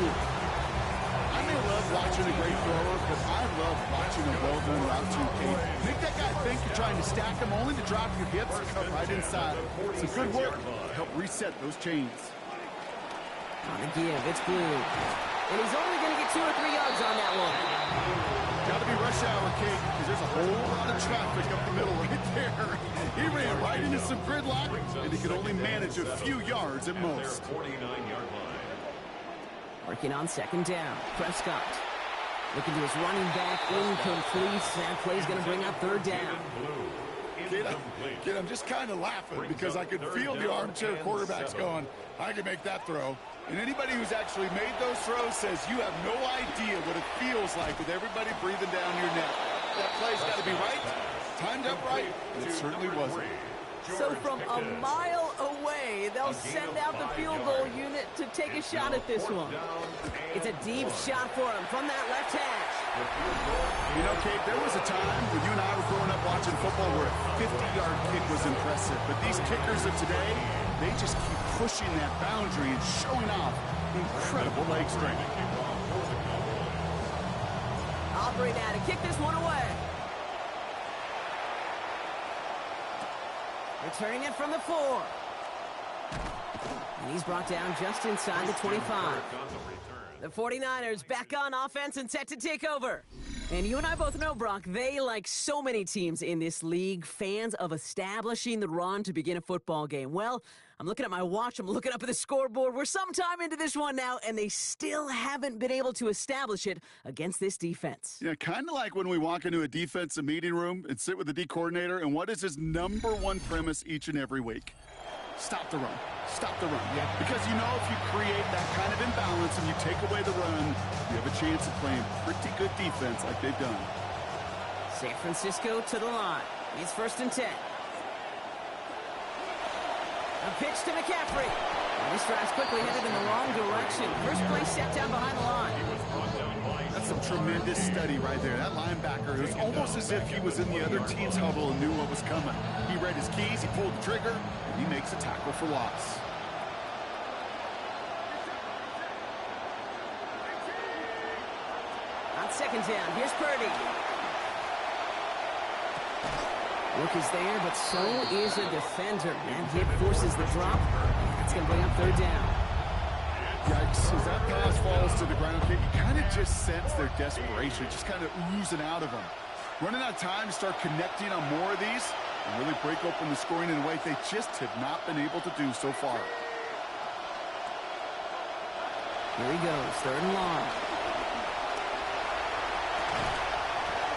I may love watching a great thrower, but I love watching a well-done route to Kate. Make that guy think you're trying to stack him only to drop your hips and cut right inside. Some good work to help reset those chains. On the give, it's Blue. And he's only going to get 2 or 3 yards on that one. Got to be rush hour, Kate, because there's a whole lot of traffic up the middle right there. He ran right into some gridlock, and he could only manage a few yards at most. 49-yard line. Working on 2nd down. Prescott looking to his running back, incomplete. That play's going to bring up 3rd down. Kid, I'm just kind of laughing because I could feel the armchair quarterbacks going, I can make that throw. And anybody who's actually made those throws says you have no idea what it feels like with everybody breathing down your neck. That play's got to be right, timed up right, and it certainly wasn't. So from a mile away, they'll send out the field goal unit to take a shot at this one. It's a deep shot for him from that left hash. You know, Kate, there was a time when you and I were growing up watching football where a 50-yard kick was impressive. But these kickers of today, they just keep pushing that boundary and showing off incredible leg strength. Aubrey now to kick this one away. Returning it from the 4. And he's brought down just inside the 25. The 49ers back on offense and set to take over. And you and I both know, Brock, they, like so many teams in this league, fans of establishing the run to begin a football game. Well, I'm looking at my watch, I'm looking up at the scoreboard. We're sometime into this one now, and they still haven't been able to establish it against this defense. Yeah, kind of like when we walk into a defensive meeting room and sit with the D coordinator, and what is his #1 premise each and every week? Stop the run. Stop the run. Yeah. Because you know if you create that kind of imbalance and you take away the run, you have a chance of playing pretty good defense like they've done. San Francisco to the line. It's 1st and 10. A pitch to McCaffrey. And this drive's quickly headed in the wrong direction. First play set down behind the line. That's some tremendous study right there. That linebacker, it was almost as if he was in the other team's huddle and knew what was coming. He read his keys, he pulled the trigger, and he makes a tackle for loss. On 2nd down, here's Purdy. Work is there, but so is a defender. That hit forces the drop. That's going to bring up 3rd down. Yikes, as that pass falls to the ground, you kind of just sense their desperation, just kind of oozing out of them. Running out of time to start connecting on more of these and really break open the scoring in a way they just have not been able to do so far. Here he goes, 3rd and long.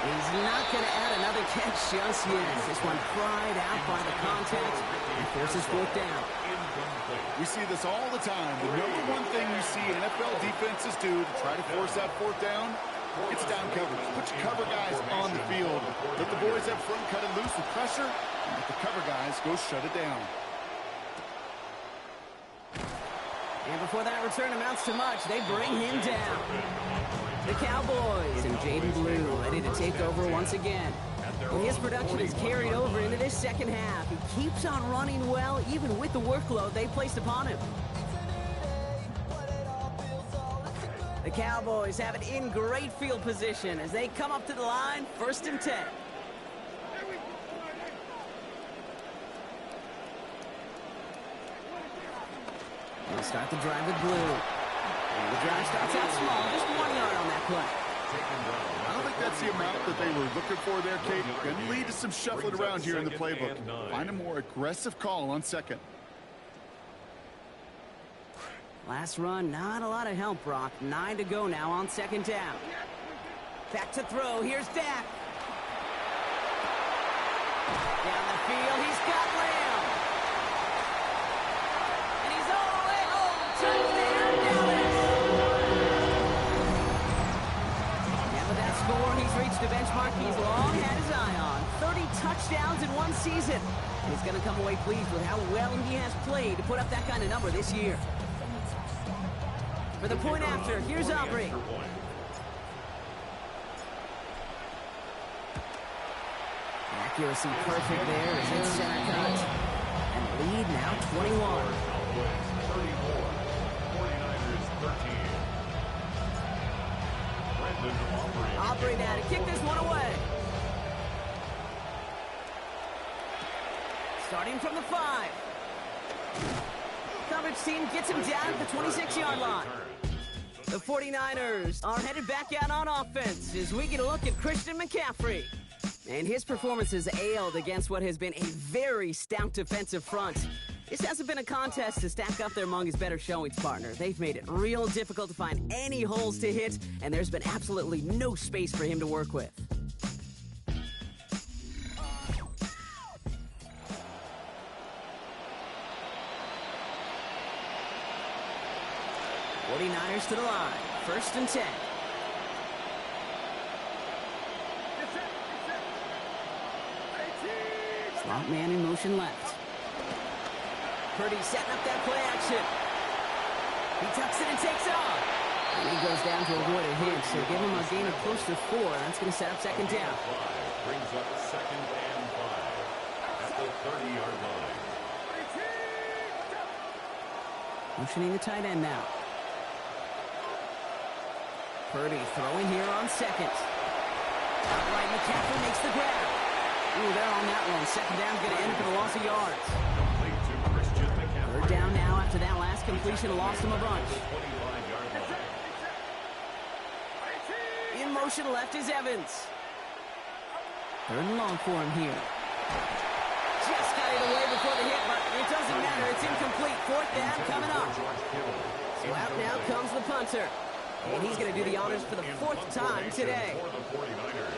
He's not going to add another catch just yet. This one cried out by the contact and forces 4th down. We see this all the time. The #1 thing you see NFL defenses do to try to force that 4th down, it's down coverage. Put your cover guys on the field. Let the boys up front cut it loose with pressure, and let the cover guys go shut it down. And before that return amounts to much, they bring him down. The Cowboys and Jaden Blue ready to take over once again. And his production is carried over into this 2nd half. He keeps on running well, even with the workload they placed upon him. The Cowboys have it in great field position as they come up to the line, 1st and 10. They'll start the drive with Blue. And the drive starts out small, just 1 yard on that play. I don't think that's the amount that they were looking for there, Kate. Going to lead to some shuffling around here in the playbook. Find a more aggressive call on 2nd. Last run, not a lot of help, Brock. 9 to go now on second down. Back to throw. Here's Dak. Down the field, he's got Lamb. And he's all the way home. Touchdown, Dallas. Yeah, with that score, he's reached a benchmark he's long had his eye on. 30 touchdowns in one season. And he's going to come away pleased with how well he has played to put up that kind of number this year. For the point after, here's Aubrey. Accuracy perfect there as it's center cut. And lead now 21. 34, 49ers 13. Aubrey now to kick this one away. Starting from the 5. Coverage team gets him down at the 26-yard line. The 49ers are headed back out on offense as we get a look at Christian McCaffrey. And his performance has ailed against what has been a very stout defensive front. This hasn't been a contest to stack up there among his better showings, partner. They've made it real difficult to find any holes to hit, and there's been absolutely no space for him to work with. '49ers to the line. 1st and 10. Slot man in motion left. Purdy setting up that play action. He tucks it and takes off. And he goes down to avoid a hit, so give him a gain of close to 4. That's going to set up second down. Brings up 2nd and 5 at the 30-yard line. Motioning the tight end now. Purdy throwing here on 2nd. Outright McCaffrey makes the grab. Ooh, they're on that one. Second down's going to end up in a loss of yards. Complete to Christian McCaffrey. 3rd down now after that last completion. Lost him a bunch. 25-yard line. In motion left is Evans. 3rd and long for him here. Just got it away before the hit, but it doesn't matter. It's incomplete. 4th down coming up. So out now comes the punter. And he's going to do the honors for the 4th time today. For the 49ers.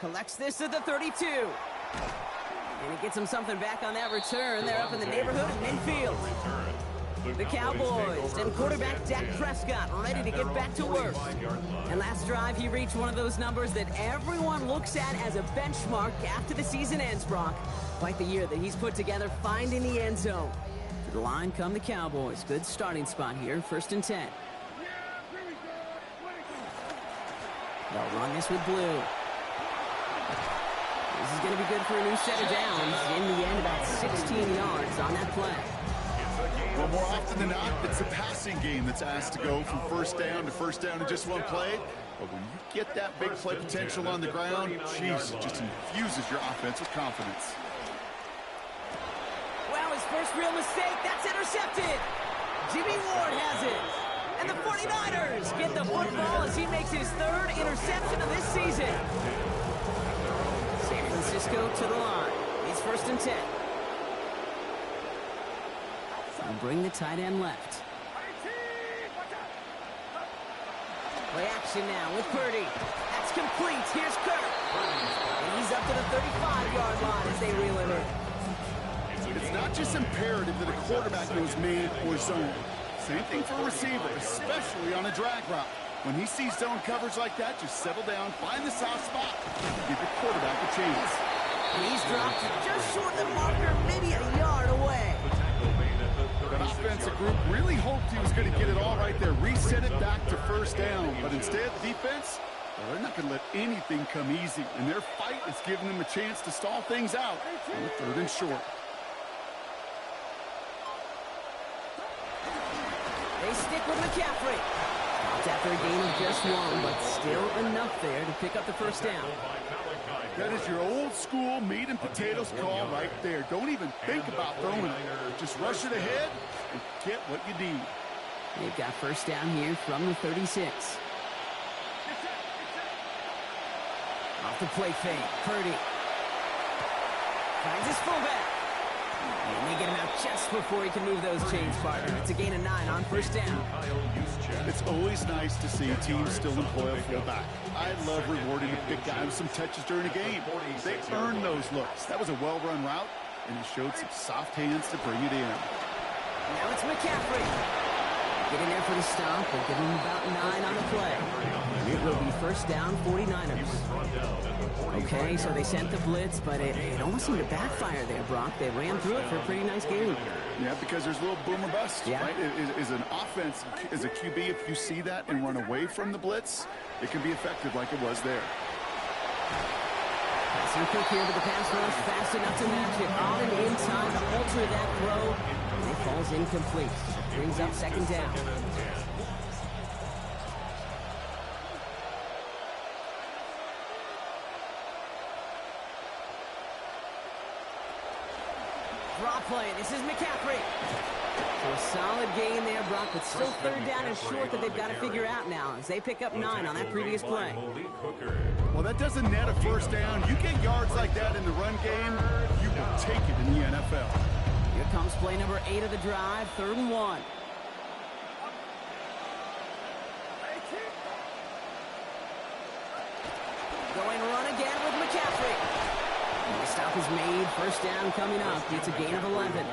Collects this at the 32. And he gets him something back on that return. They're up in the neighborhood of midfield. The Cowboys and quarterback Dak Prescott ready to get back to work. And last drive, he reached one of those numbers that everyone looks at as a benchmark after the season ends, Brock. Quite the year that he's put together, finding the end zone. To the line come the Cowboys. Good starting spot here, 1st and 10. They'll run this with blue. This is going to be good for a new set of downs. In the end, about 16 yards on that play. Well, more often than not, it's the passing game that's asked to go from 1st down to 1st down in just one play. But when you get that big play potential on the ground, geez, it just infuses your offense with confidence. Well, his first real mistake, that's intercepted. Jimmy Ward has it. And the 49ers get the football as he makes his 3rd interception of this season. San Francisco to the line. He's 1st and 10. And bring the tight end left. Play action now with Purdy. That's complete. Here's Kirk. And he's up to the 35-yard line as they reel it in. It's not just imperative that a quarterback knows man or zone. Same thing for a receiver, especially on a drag route. When he sees zone coverage like that, just settle down, find the soft spot, give the quarterback a chance. And he's dropped just short of the marker, maybe a yard away. That offensive group really hoped he was going to get it all right there, reset it back to 1st down. But instead, the defense, well, they're not going to let anything come easy. And their fight is giving them a chance to stall things out on the 3rd and short. They stick with McCaffrey. It's after a gain of just 1, but still enough there to pick up the 1st down. That is your old school meat and potatoes call right there. Don't even think about throwing it. Just rush it ahead and get what you need. They've got 1st down here from the 36. Off the play fake, Purdy. Finds his fullback. And they get him out just before he can move those chains, partner. It's a gain of 9 on first down. It's always nice to see teams still employ a fullback. I love rewarding the big guy with some touches during a game. They earn those looks. That was a well-run route, and he showed some soft hands to bring it in. Now it's McCaffrey. Get in there for the stop. They'll give him about 9 on the play. And it will be first down, 49ers. Okay, so they sent the blitz, but it almost seemed to backfire there, Brock. They ran through it for a pretty nice game. Yeah, because there's a little boom or bust, yeah. Right? Is an offense, as a QB, if you see that and run away from the blitz, it can be effective like it was there. Passing quick here to the pass rush, fast enough to match it. On and in time to alter that throw. And it falls incomplete. Brings up second down. Draw play. This is McCaffrey. So a solid gain there, Brock, but still third down and short that they've got to figure out now as they pick up 9 on that previous play. Well, that doesn't net a first down. You get yards like that in the run game, you will take it in the NFL. Here comes play number 8 of the drive, 3rd and 1. Going run again with McCaffrey. And the stop is made. First down coming up. It's a gain of 11.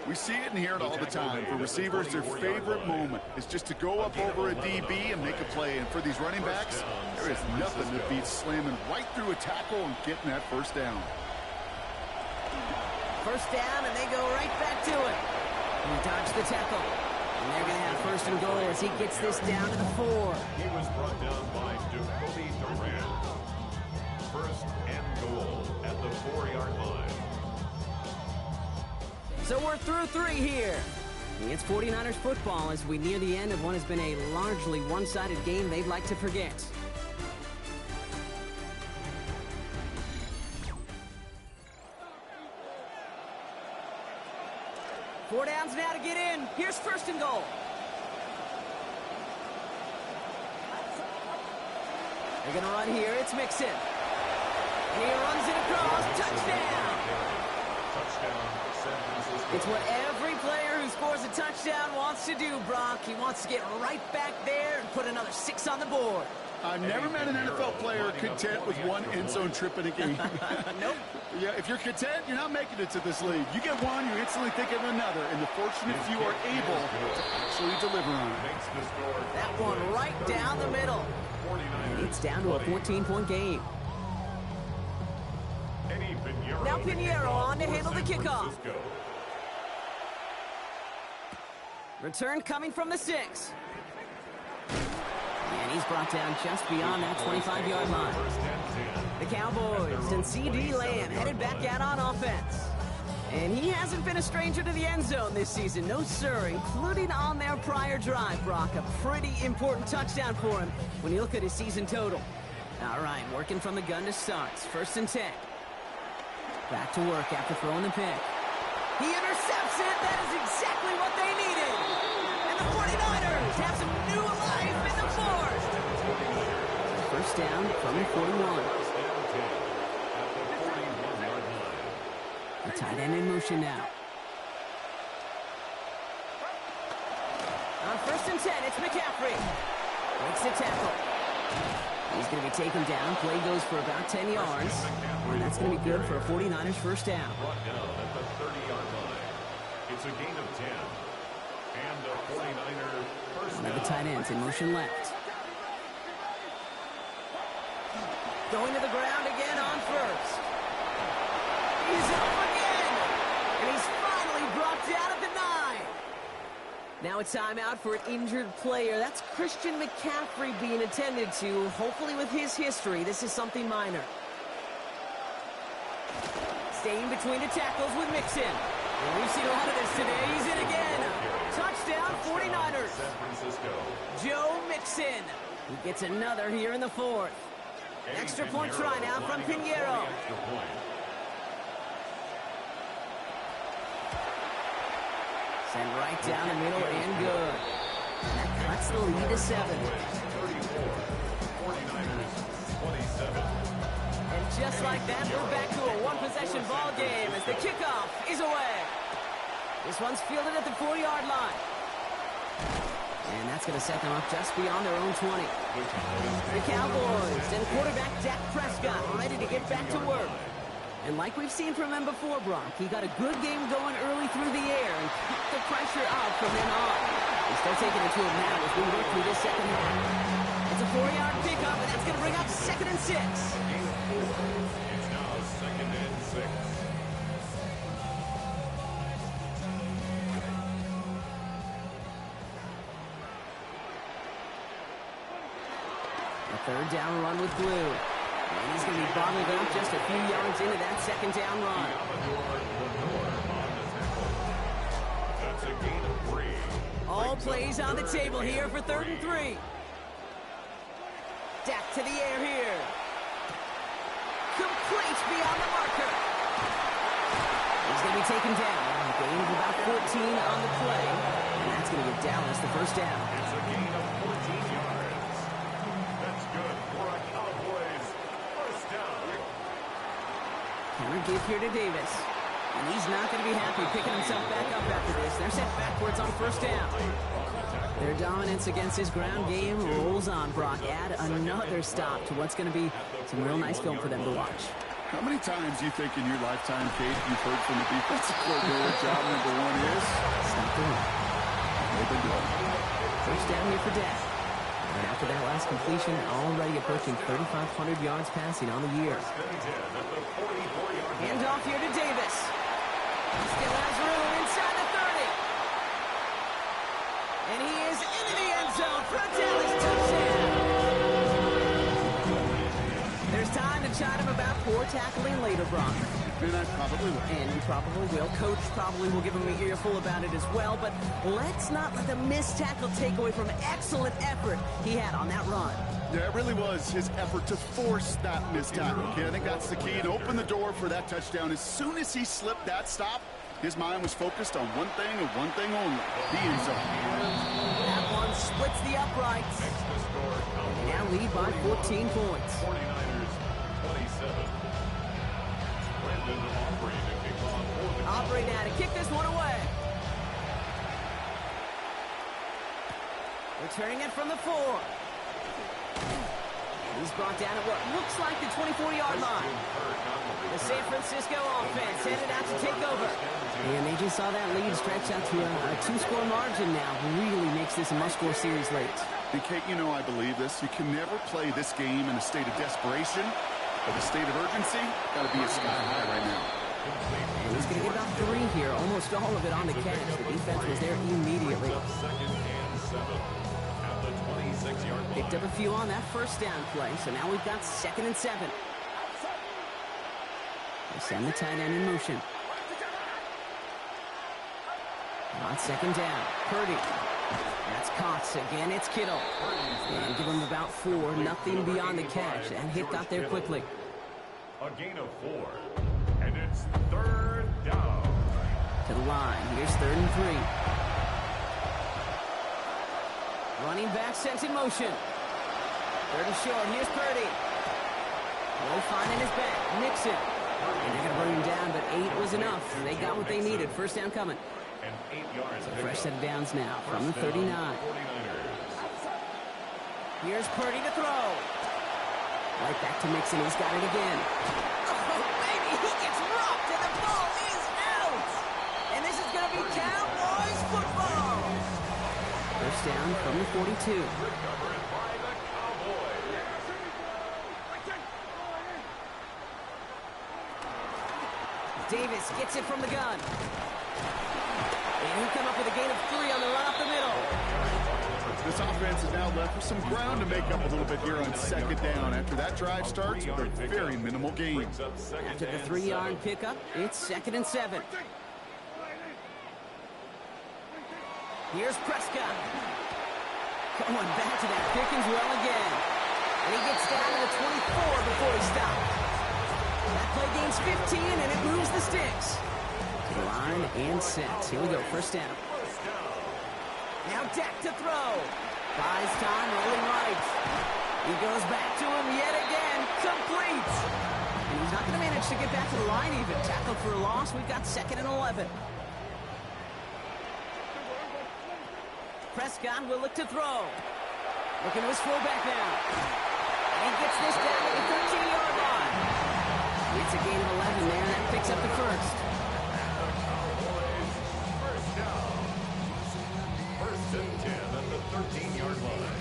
We see it and hear it all the time. For receivers, their favorite moment is just to go up over a DB and make a play. And for these running backs, there is nothing that beats slamming right through a tackle and getting that first down. First down, and they go right back to it. He dodged the tackle. And they're going to have first and goal as he gets this down to the 4. He was brought down by Jacoby Durant. First and goal at the 4-yard line. So we're through 3 here. It's 49ers football as we near the end of what has been a largely one-sided game they'd like to forget. Four downs now to get in. Here's first and goal. They're going to run here. It's Mixon. And he runs it across. Touchdown. Touchdown, San Francisco. It's what every player who scores a touchdown wants to do, Brock. He wants to get right back there and put another 6 on the board. I've never met an NFL player content with one end zone trip in a game. Nope. Yeah, if you're content, you're not making it to this league. You get one, you instantly think of another, and the fortunate few are able to actually deliver on it. That one right down the middle. It's down to a 14-point game. Now Pinheiro on to handle the kickoff. Return coming from the 6. And he's brought down just beyond that 25-yard line. The Cowboys and C.D. Lamb headed back out on offense. And he hasn't been a stranger to the end zone this season. No, sir, including on their prior drive, Brock. A pretty important touchdown for him when you look at his season total. All right, working from the gun to start. First and 10. Back to work after throwing the pick. He intercepts it. That is exactly what they needed. And the 49ers have some new life in the fourth. First down from the 41. The tight end in motion now. On first and 10, it's McCaffrey. Makes the tackle. He's going to be taken down. Play goes for about 10 yards. And that's going to be good for a 49ers first down. Brought down at the 30-yard line. It's a gain of 10. And a 49er first One of down. the tight ends in motion left. Going to the ground again on first. He's up again. And he's finally brought down at the 9. Now a timeout for an injured player. That's Christian McCaffrey being attended to. Hopefully with his history, this is something minor. Staying between the tackles with Mixon. And we've seen a lot of this today. He's in again. Touchdown, 49ers. San Francisco. Joe Mixon. He gets another here in the fourth. Extra point try now from Pinheiro. Send right down the middle and good. And that cuts the lead to 7. 34. 49ers 27. And just like like that, we're back to a one-possession ball game as the kickoff is away. This one's fielded at the 4-yard line. And that's going to set them up just beyond their own 20. The Cowboys and quarterback Dak Prescott ready to get back to work. And like we've seen from him before, Brock, he got a good game going early through the air and kept the pressure out from then on. He starts taking it to him now as we work through this second half. It's a 4-yard pickup, and that's going to bring up 2nd and 6. It's now 2nd and 6. A 3rd down run with Blue. And he's going to be bottled up just a few yards into that 2nd down run. That's a gain of 3. All plays on the table here for 3rd and 3. Dak to the air here. Complete beyond the marker. He's going to be taken down. A gain of about 14 on the play. And that's going to get Dallas the 1st down. It's a gain of 14 yards. That's good for a Cowboys 1st down. Counter give here to Davis. And he's not going to be happy picking himself back up after this. They're set backwards on 1st down. Their dominance against his ground game rolls on, Brock. Add another stop to what's going to be some real nice film for them to watch. How many times do you think in your lifetime, Kate, you've heard from the defensive coordinator job number 1 is? Stop the run. They've been doing it. 1st down here for Dak. And after that last completion, already approaching 3,500 yards passing on the year. Hand off here to Davis. Still has room inside the 30. And he is into the end zone for a Dallas touchdown. There's time to chide him about poor tackling later, Brock. And I probably will. And you probably will. Coach probably will give him an earful about it as well. But let's not let the missed tackle take away from excellent effort he had on that run. Yeah, it really was his effort to force that missed tackle. Okay, I think that's the key. And open the door for that touchdown. As soon as he slipped that stop, his mind was focused on one thing and one thing only, the end zone. That one splits the uprights. They now lead by 14 points. 49ers 27. Brandon Aubrey to kick off for the Aubrey now to kick this one away. Returning it from the 4. He's brought down at what looks like the 24-yard line. The San Francisco offense headed out to take over. And they just saw that lead stretch out to a 2-score margin now. Really makes this a must-score series late. And Kate, you know I believe this. You can never play this game in a state of desperation or the state of urgency. Got to be a sky high right now. And he's going to get about 3 here, almost all of it on the catch. The defense was there immediately. 2nd and 7 at the 26-yard line. Picked up a few on that 1st down play, so now we've got 2nd and 7. They send the tight end in motion. On 2nd down, Purdy. That's Cox. Again, it's Kittle. And give him about 4, nothing beyond the catch. That hit got there quickly. A gain of 4. And it's 3rd down. To the line. Here's 3rd and 3. Running back sent in motion. 3rd and short. Here's Purdy. Low finding his back. Nixon. And they're going to bring him down, but 8 was enough. They got what they needed. 1st down coming. And 8 yards. So fresh set of downs now from the 39. 49ers. Here's Purdy to throw. Right back to Mixon. He's got it again. Oh, baby, he gets rocked, and the ball is out. And this is going to be Cowboys football. 1st down from the 42. Recovered by the Cowboys. Davis gets it from the gun. And he'll come up with a gain of 3 on the run up the middle. This offense is now left with some ground to make up a little bit here on 2nd down. After that drive starts with a very minimal gain. After the 3-yard pickup, it's 2nd and 7. Here's Prescott. Going back to that Pickens well again. And he gets down to the 24 before he stops. That play gains 15, and it moves the sticks. To the line and sets. Here we go, 1st down. Now Dak to throw. Buys time, rolling right. He goes back to him yet again. Complete. And And he's not going to manage to get back to the line even. Tackled for a loss. We've got 2nd and 11. Prescott will look to throw. Looking to his fullback now. And he gets this down to the 13-yard line. It's a gain of 11 there, and that picks up the first. First down. 1st and 10 at the 13-yard line.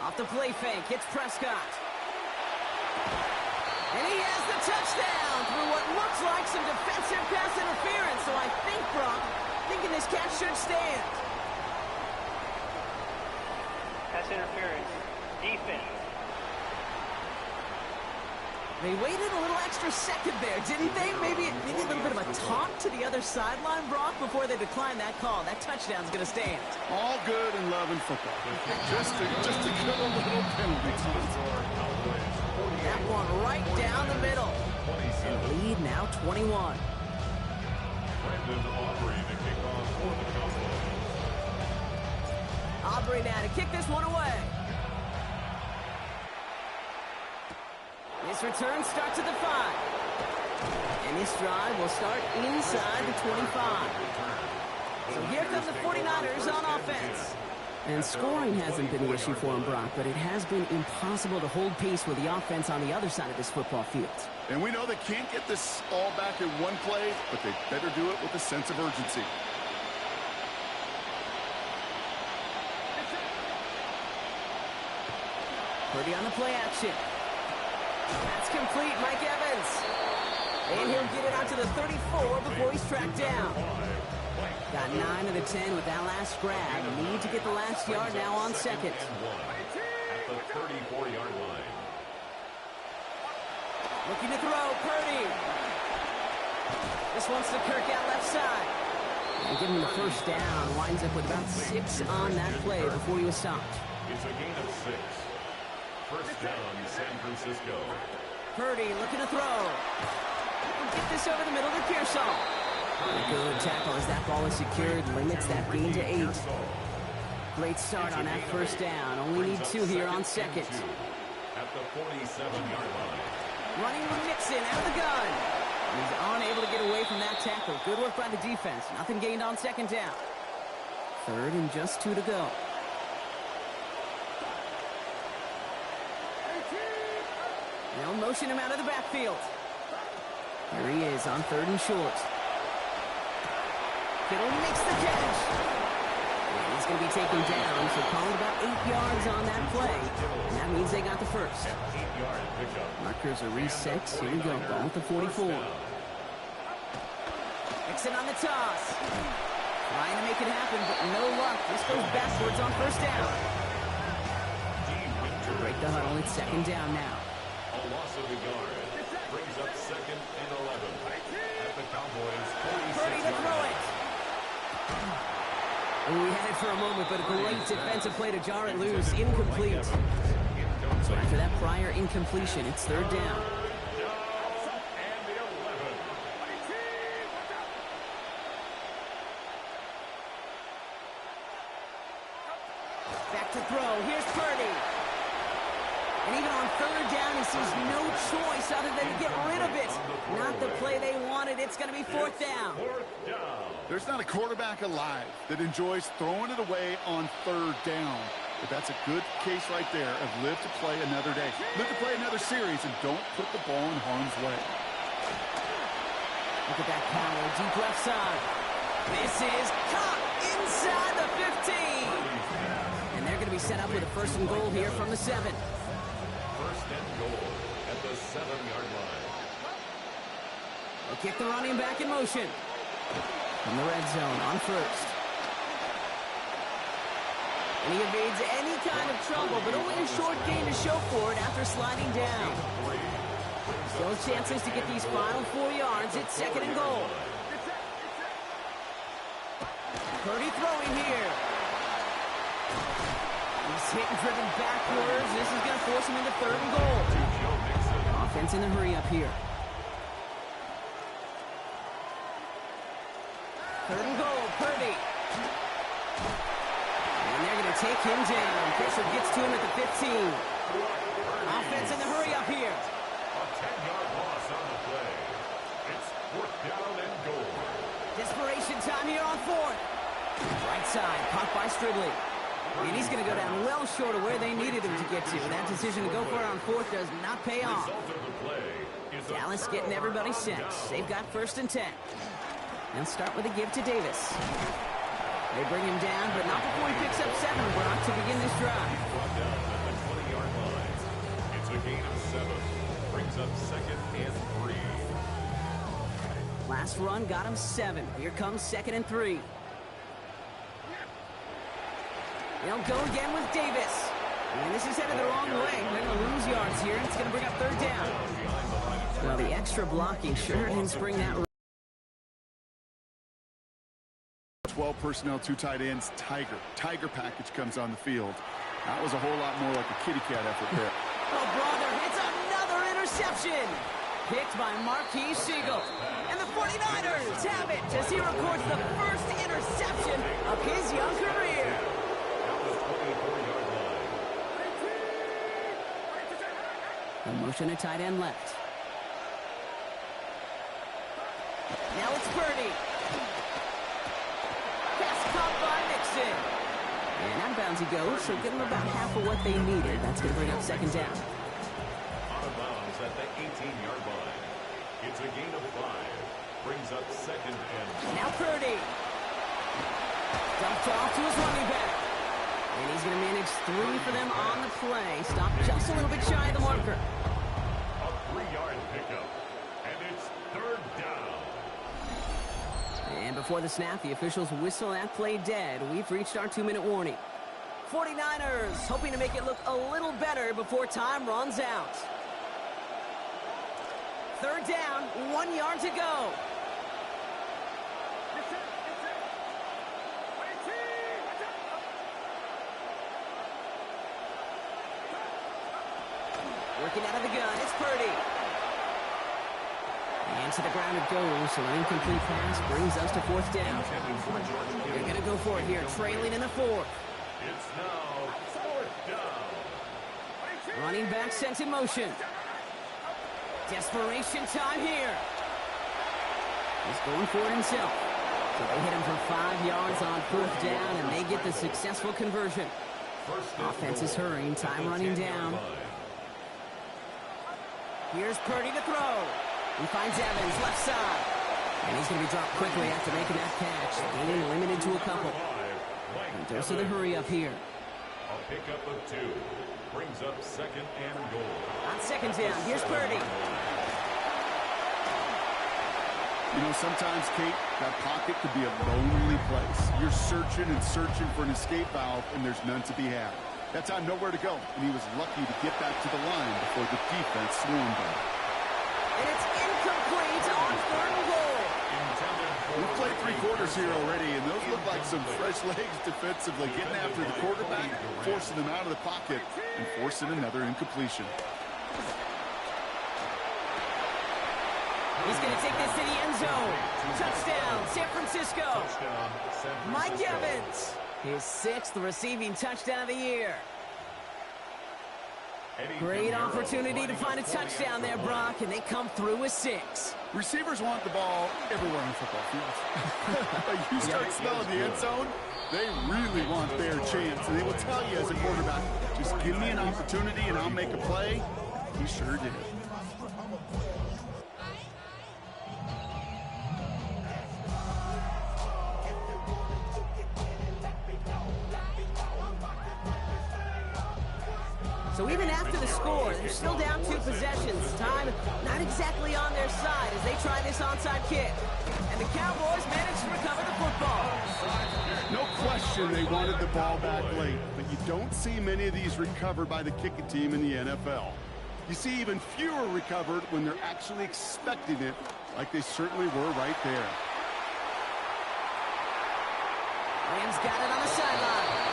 Off the play fake, it's Prescott. And he has the touchdown through what looks like some defensive pass interference. So I think, Brock, thinking this catch should stand. Pass interference. Defense. They waited a little extra second there, didn't they? Maybe a little bit of a taunt to the other sideline, Brock, before they declined that call. That touchdown's going to stand. All good and love in football. Just a good little penalty. That one right down the middle. And lead now 21. Brandon Aubrey to kick off for the Cowboys. Aubrey now to kick this one away. This return starts at the 5. And this drive will start inside the 25. So here come the 49ers on offense. And scoring hasn't been the issue for him, Brock, but it has been impossible to hold pace with the offense on the other side of this football field. And we know they can't get this all back in one play, but they better do it with a sense of urgency. Purdy on the play action. That's complete, Mike Evans. And he'll get it out to the 34 before he's tracked down. Got 9 of the 10 with that last grab. Need to get the last yard now on 2nd. At the 34-yard line. Looking to throw, Purdy. This one's to Kirk out left side. And giving him the first down. Winds up with about 6 on that play before he was stopped. It's a gain of 6. First down, San Francisco. Purdy looking to throw. Get this over the middle to Pearsall. A good tackle as that ball is secured. Limits that gain to 8. Great start on that first down. Only need 2 here on 2nd. At the 47-yard line. Running with Nixon out of the gun. He's unable to get away from that tackle. Good work by the defense. Nothing gained on 2nd down. 3rd and just 2 to go. They'll motion him out of the backfield. Here he is on 3rd and short. Kittle makes the catch. And he's going to be taken down, so call it about 8 yards on that play. And that means they got the first. 8-yard pickup. Markers are reset. Here we go. Ball with the 44. Nixon on the toss. Trying to make it happen, but no luck. This goes backwards on first down. To break the huddle, it's 2nd down now. A loss of a yard. Brings up 2nd and 11. At the Cowboys' 46. Purdy to throw it. We had it for a moment, but a great defensive play to jar it loose. Incomplete. So after that prior incompletion, it's 3rd down. And the 11. Back to throw. Here's Purdy. And even on 3rd down, he sees no choice other than to get rid of it. Not the play they wanted. It's going to be 4th down. 4th down. There's not a quarterback alive that enjoys throwing it away on 3rd down. But that's a good case right there of live to play another day. Live to play another series and don't put the ball in harm's way. Look at that power, deep left side. This is caught inside the 15. And they're going to be set up with a 1st and goal here from the 7. 1st and goal at the 7-yard line. They'll kick the running back in motion. From the red zone on 1st. And he evades any kind of trouble, but only a short gain to show for it after sliding down. Still chances to get these final 4 yards. It's 2nd and goal. Purdy throwing here. He's hit and driven backwards. This is going to force him into 3rd and goal. Offense in the hurry up here. 3rd and goal, Purdy. And they're going to take him down. Pressure gets to him at the 15. Offense in the hurry up here. A 10-yard loss on the play. It's 4th down and goal. Desperation time here on 4th. Right side, caught by Stribley. And he's going to go down well short of where they needed him to get to. That decision to go for it on 4th does not pay off. Result of the play is Dallas getting everybody set. They've got 1st and 10. They'll start with a give to Davis. They bring him down, but not before he picks up 7, Brock, to begin this drive. brought down at the 20-yard line. It's a gain of 7. Brings up 2nd and 3. Last run got him 7. Here comes 2nd and 3. They'll go again with Davis. And this is headed the wrong way. They're going to lose yards here. It's going to bring up 3rd down. Well, the extra blocking sure hurt him spring that. 12 personnel, 2 tight ends, Tiger package comes on the field. That was a whole lot more like a kitty cat effort there. Oh, brother, it's another interception. Picked by Marquise Siegel. And the 49ers have it as he records the first interception of his young career. A motion a tight end left. Now it's Purdy. Pass caught by Nixon. And out of bounds he goes, so give him about half of what they needed. That's going to bring up 2nd down. Out of bounds at the 18-yard line. It's a gain of 5. Brings up 2nd and... Now Purdy. Dumped off to his running back. And he's going to manage 3 for them on the play. Stop just a little bit shy of the marker. A 3-yard pickup. And it's 3rd down. And before the snap, the officials whistle that play dead. We've reached our 2-minute warning. 49ers hoping to make it look a little better before time runs out. 3rd down, 1 yard to go. Working out of the gun, it's Purdy. And to the ground it goes, so an incomplete pass brings us to 4th down. They're going to go for it here, trailing in the 4th. It's now 4th down. Running back sent in motion. Desperation time here. He's going for it himself. So they hit him for 5 yards on 4th down, and they get the successful conversion. Offense is hurrying, time running down. Here's Purdy to throw. He finds Evans, left side. And he's going to be dropped quickly after making that catch. Being limited to a couple. And dose of the hurry up here. A pickup of 2. Brings up 2nd and goal. On 2nd down, here's Purdy. You know, sometimes, Kate, that pocket could be a lonely place. You're searching and searching for an escape valve, and there's none to be had. That time, nowhere to go, and he was lucky to get back to the line before the defense swarmed him. And it's incomplete on 3rd and goal. We've played 3 quarters here already, and those look like some fresh legs defensively, getting after the quarterback, forcing him out of the pocket, and forcing another incompletion. He's going to take this to the end zone. Touchdown, San Francisco. Mike Evans, his 6th receiving touchdown of the year. Great opportunity to find a touchdown there, Brock, and they come through with 6. Receivers want the ball everywhere on football fields. But you start smelling the end zone, they really want their chance. And they will tell you as a quarterback, just give me an opportunity and I'll make a play. He sure did. So even after the score, they're still down 2 possessions. Time not exactly on their side as they try this onside kick. And the Cowboys manage to recover the football. No question they wanted the ball back late, but you don't see many of these recovered by the kicking team in the NFL. You see even fewer recovered when they're actually expecting it, like they certainly were right there. Rams got it on the sideline.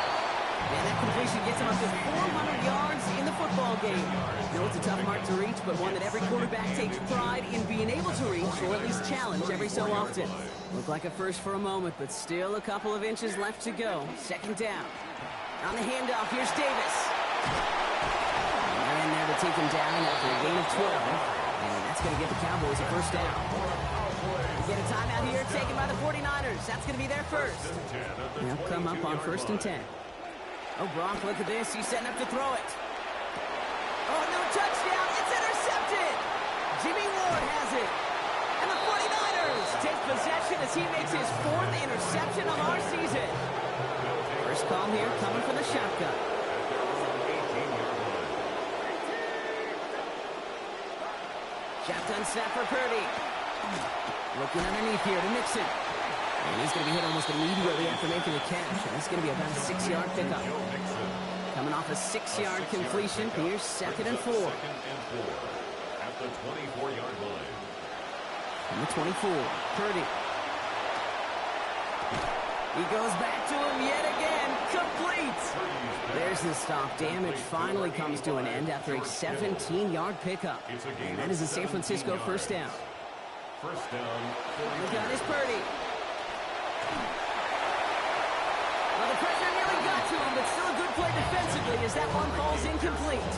And that completion gets him up to 400 yards in the football game. No, it's a tough mark to reach, but one that every quarterback takes pride in being able to reach, or at least challenge every so often. Looked like a first for a moment, but still a couple of inches left to go. 2nd down. On the handoff, here's Davis. And they're in there to take him down after a gain of 12. And that's going to give the Cowboys a first down. We get a timeout here taken by the 49ers. That's going to be their first. They'll come up on 1st and 10. Oh, Gronk, look at this. He's setting up to throw it. Oh, no touchdown. It's intercepted. Jimmy Ward has it. And the 49ers take possession as he makes his 4th interception of our season. First call here coming from the shotgun. Shotgun snap for Purdy. Looking underneath here to Mixon. And he's going to be hit almost immediately after making the catch. And that's going to be about a 6-yard pickup. Coming off a 6-yard completion. Here's 2nd and 4. At the 24-yard line. From the 24, Purdy. He goes back to him yet again. Complete. There's the stop. Damage finally comes to an end after a 17-yard pickup. And that is a San Francisco first down. First down. The gun is Purdy. Well, the pressure nearly got to him, but still a good play defensively as that one falls incomplete.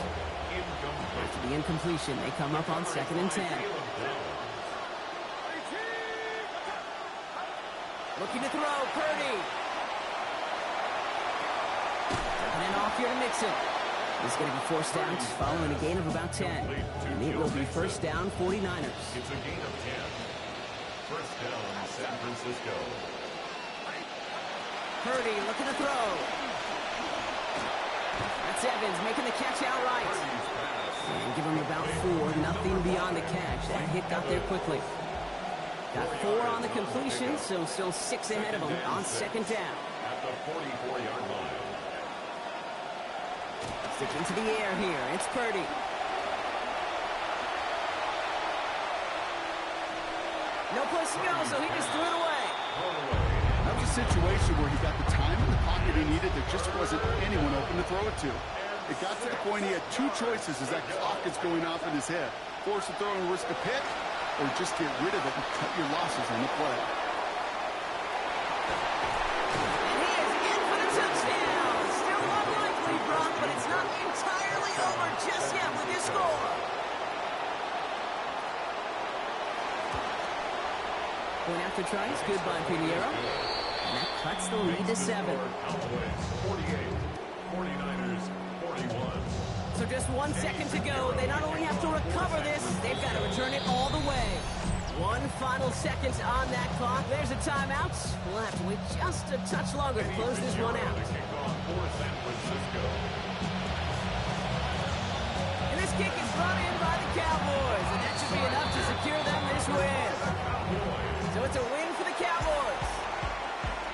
After the incompletion, they come up on 2nd and 10. Looking to throw, Purdy. Taking it off here to Mixon. He's going to be forced out following a gain of about 10. And it will be first down, 49ers. It's a gain of 10. First down, San Francisco. Purdy looking to throw. That's Evans making the catch outright. And give him about 4, nothing beyond the catch. That hit got there quickly. Got 4 on the completion, so still 6 ahead of him on 2nd down. At the 44-yard line. Sticking to the air here, it's Purdy. No place to go, so he just threw it away. That was a situation where he got the time in the pocket he needed. There just wasn't anyone open to throw it to. It got to the point he had 2 choices as that clock is going off in his head. Force to throw and risk a pick, or just get rid of it and cut your losses on the play. And he is in for the touchdown. Still unlikely, Brock, but it's not entirely over just yet with this score. Point after tries, good by Pinheiro. And that cuts the lead to 7. Cowboys 48, 49ers 41. So just 1 second to go. They not only have to recover this, they've got to return it all the way. 1 final second on that clock. There's a timeout. We'll have to wait just a touch longer to close this one out. Kickoff for San Francisco. And this kick is brought in by the Cowboys, and that should be enough to secure them this win. So it's a win for the Cowboys.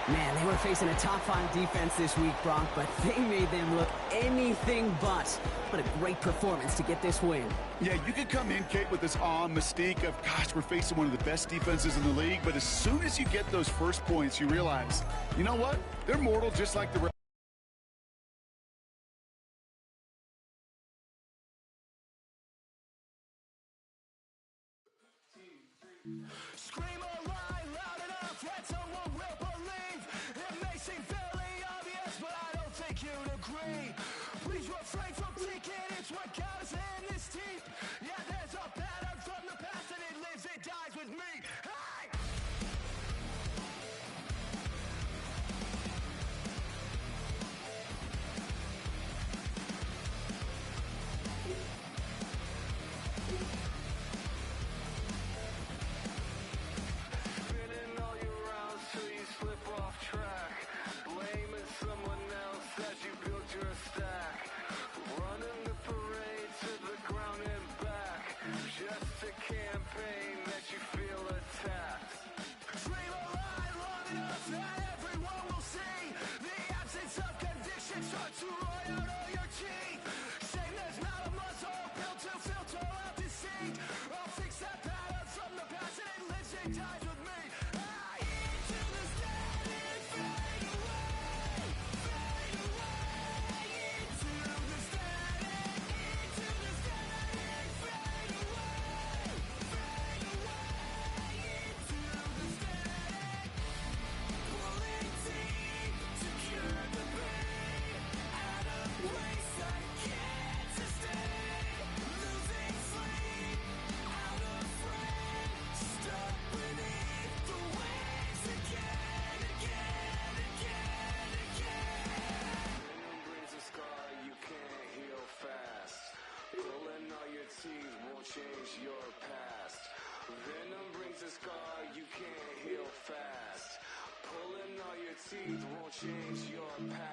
Man, they were facing a top-5 defense this week, Brock, but they made them look anything but. What a great performance to get this win. Yeah, you could come in, Kate, with this mystique of, gosh, we're facing one of the best defenses in the league, but as soon as you get those first points, you realize, you know what? They're mortal just like the rest. Scream a line loud enough that someone will believe. It may seem fairly obvious, but I don't think you'd agree. Please refrain from thinking it's what got us in this team. Yeah, there's a pattern from the past and it lives, it dies with me. Hey! Spinning all your rounds till you slip off track. Blaming someone else as you build your stack. Running the parade to the ground and back. Just a campaign that you feel attacked. Dream a line long enough that everyone will see. The absence of conviction start to rot out all your teeth. Shame there's not a muzzle built to filter out deceit. I'll fix that pattern from the past and it lives and dies with me. Into the static, fade away, fade away. Into the static, fade away, fade away. Into the static, pulling teeth to cure the pain. breathe won't change your path.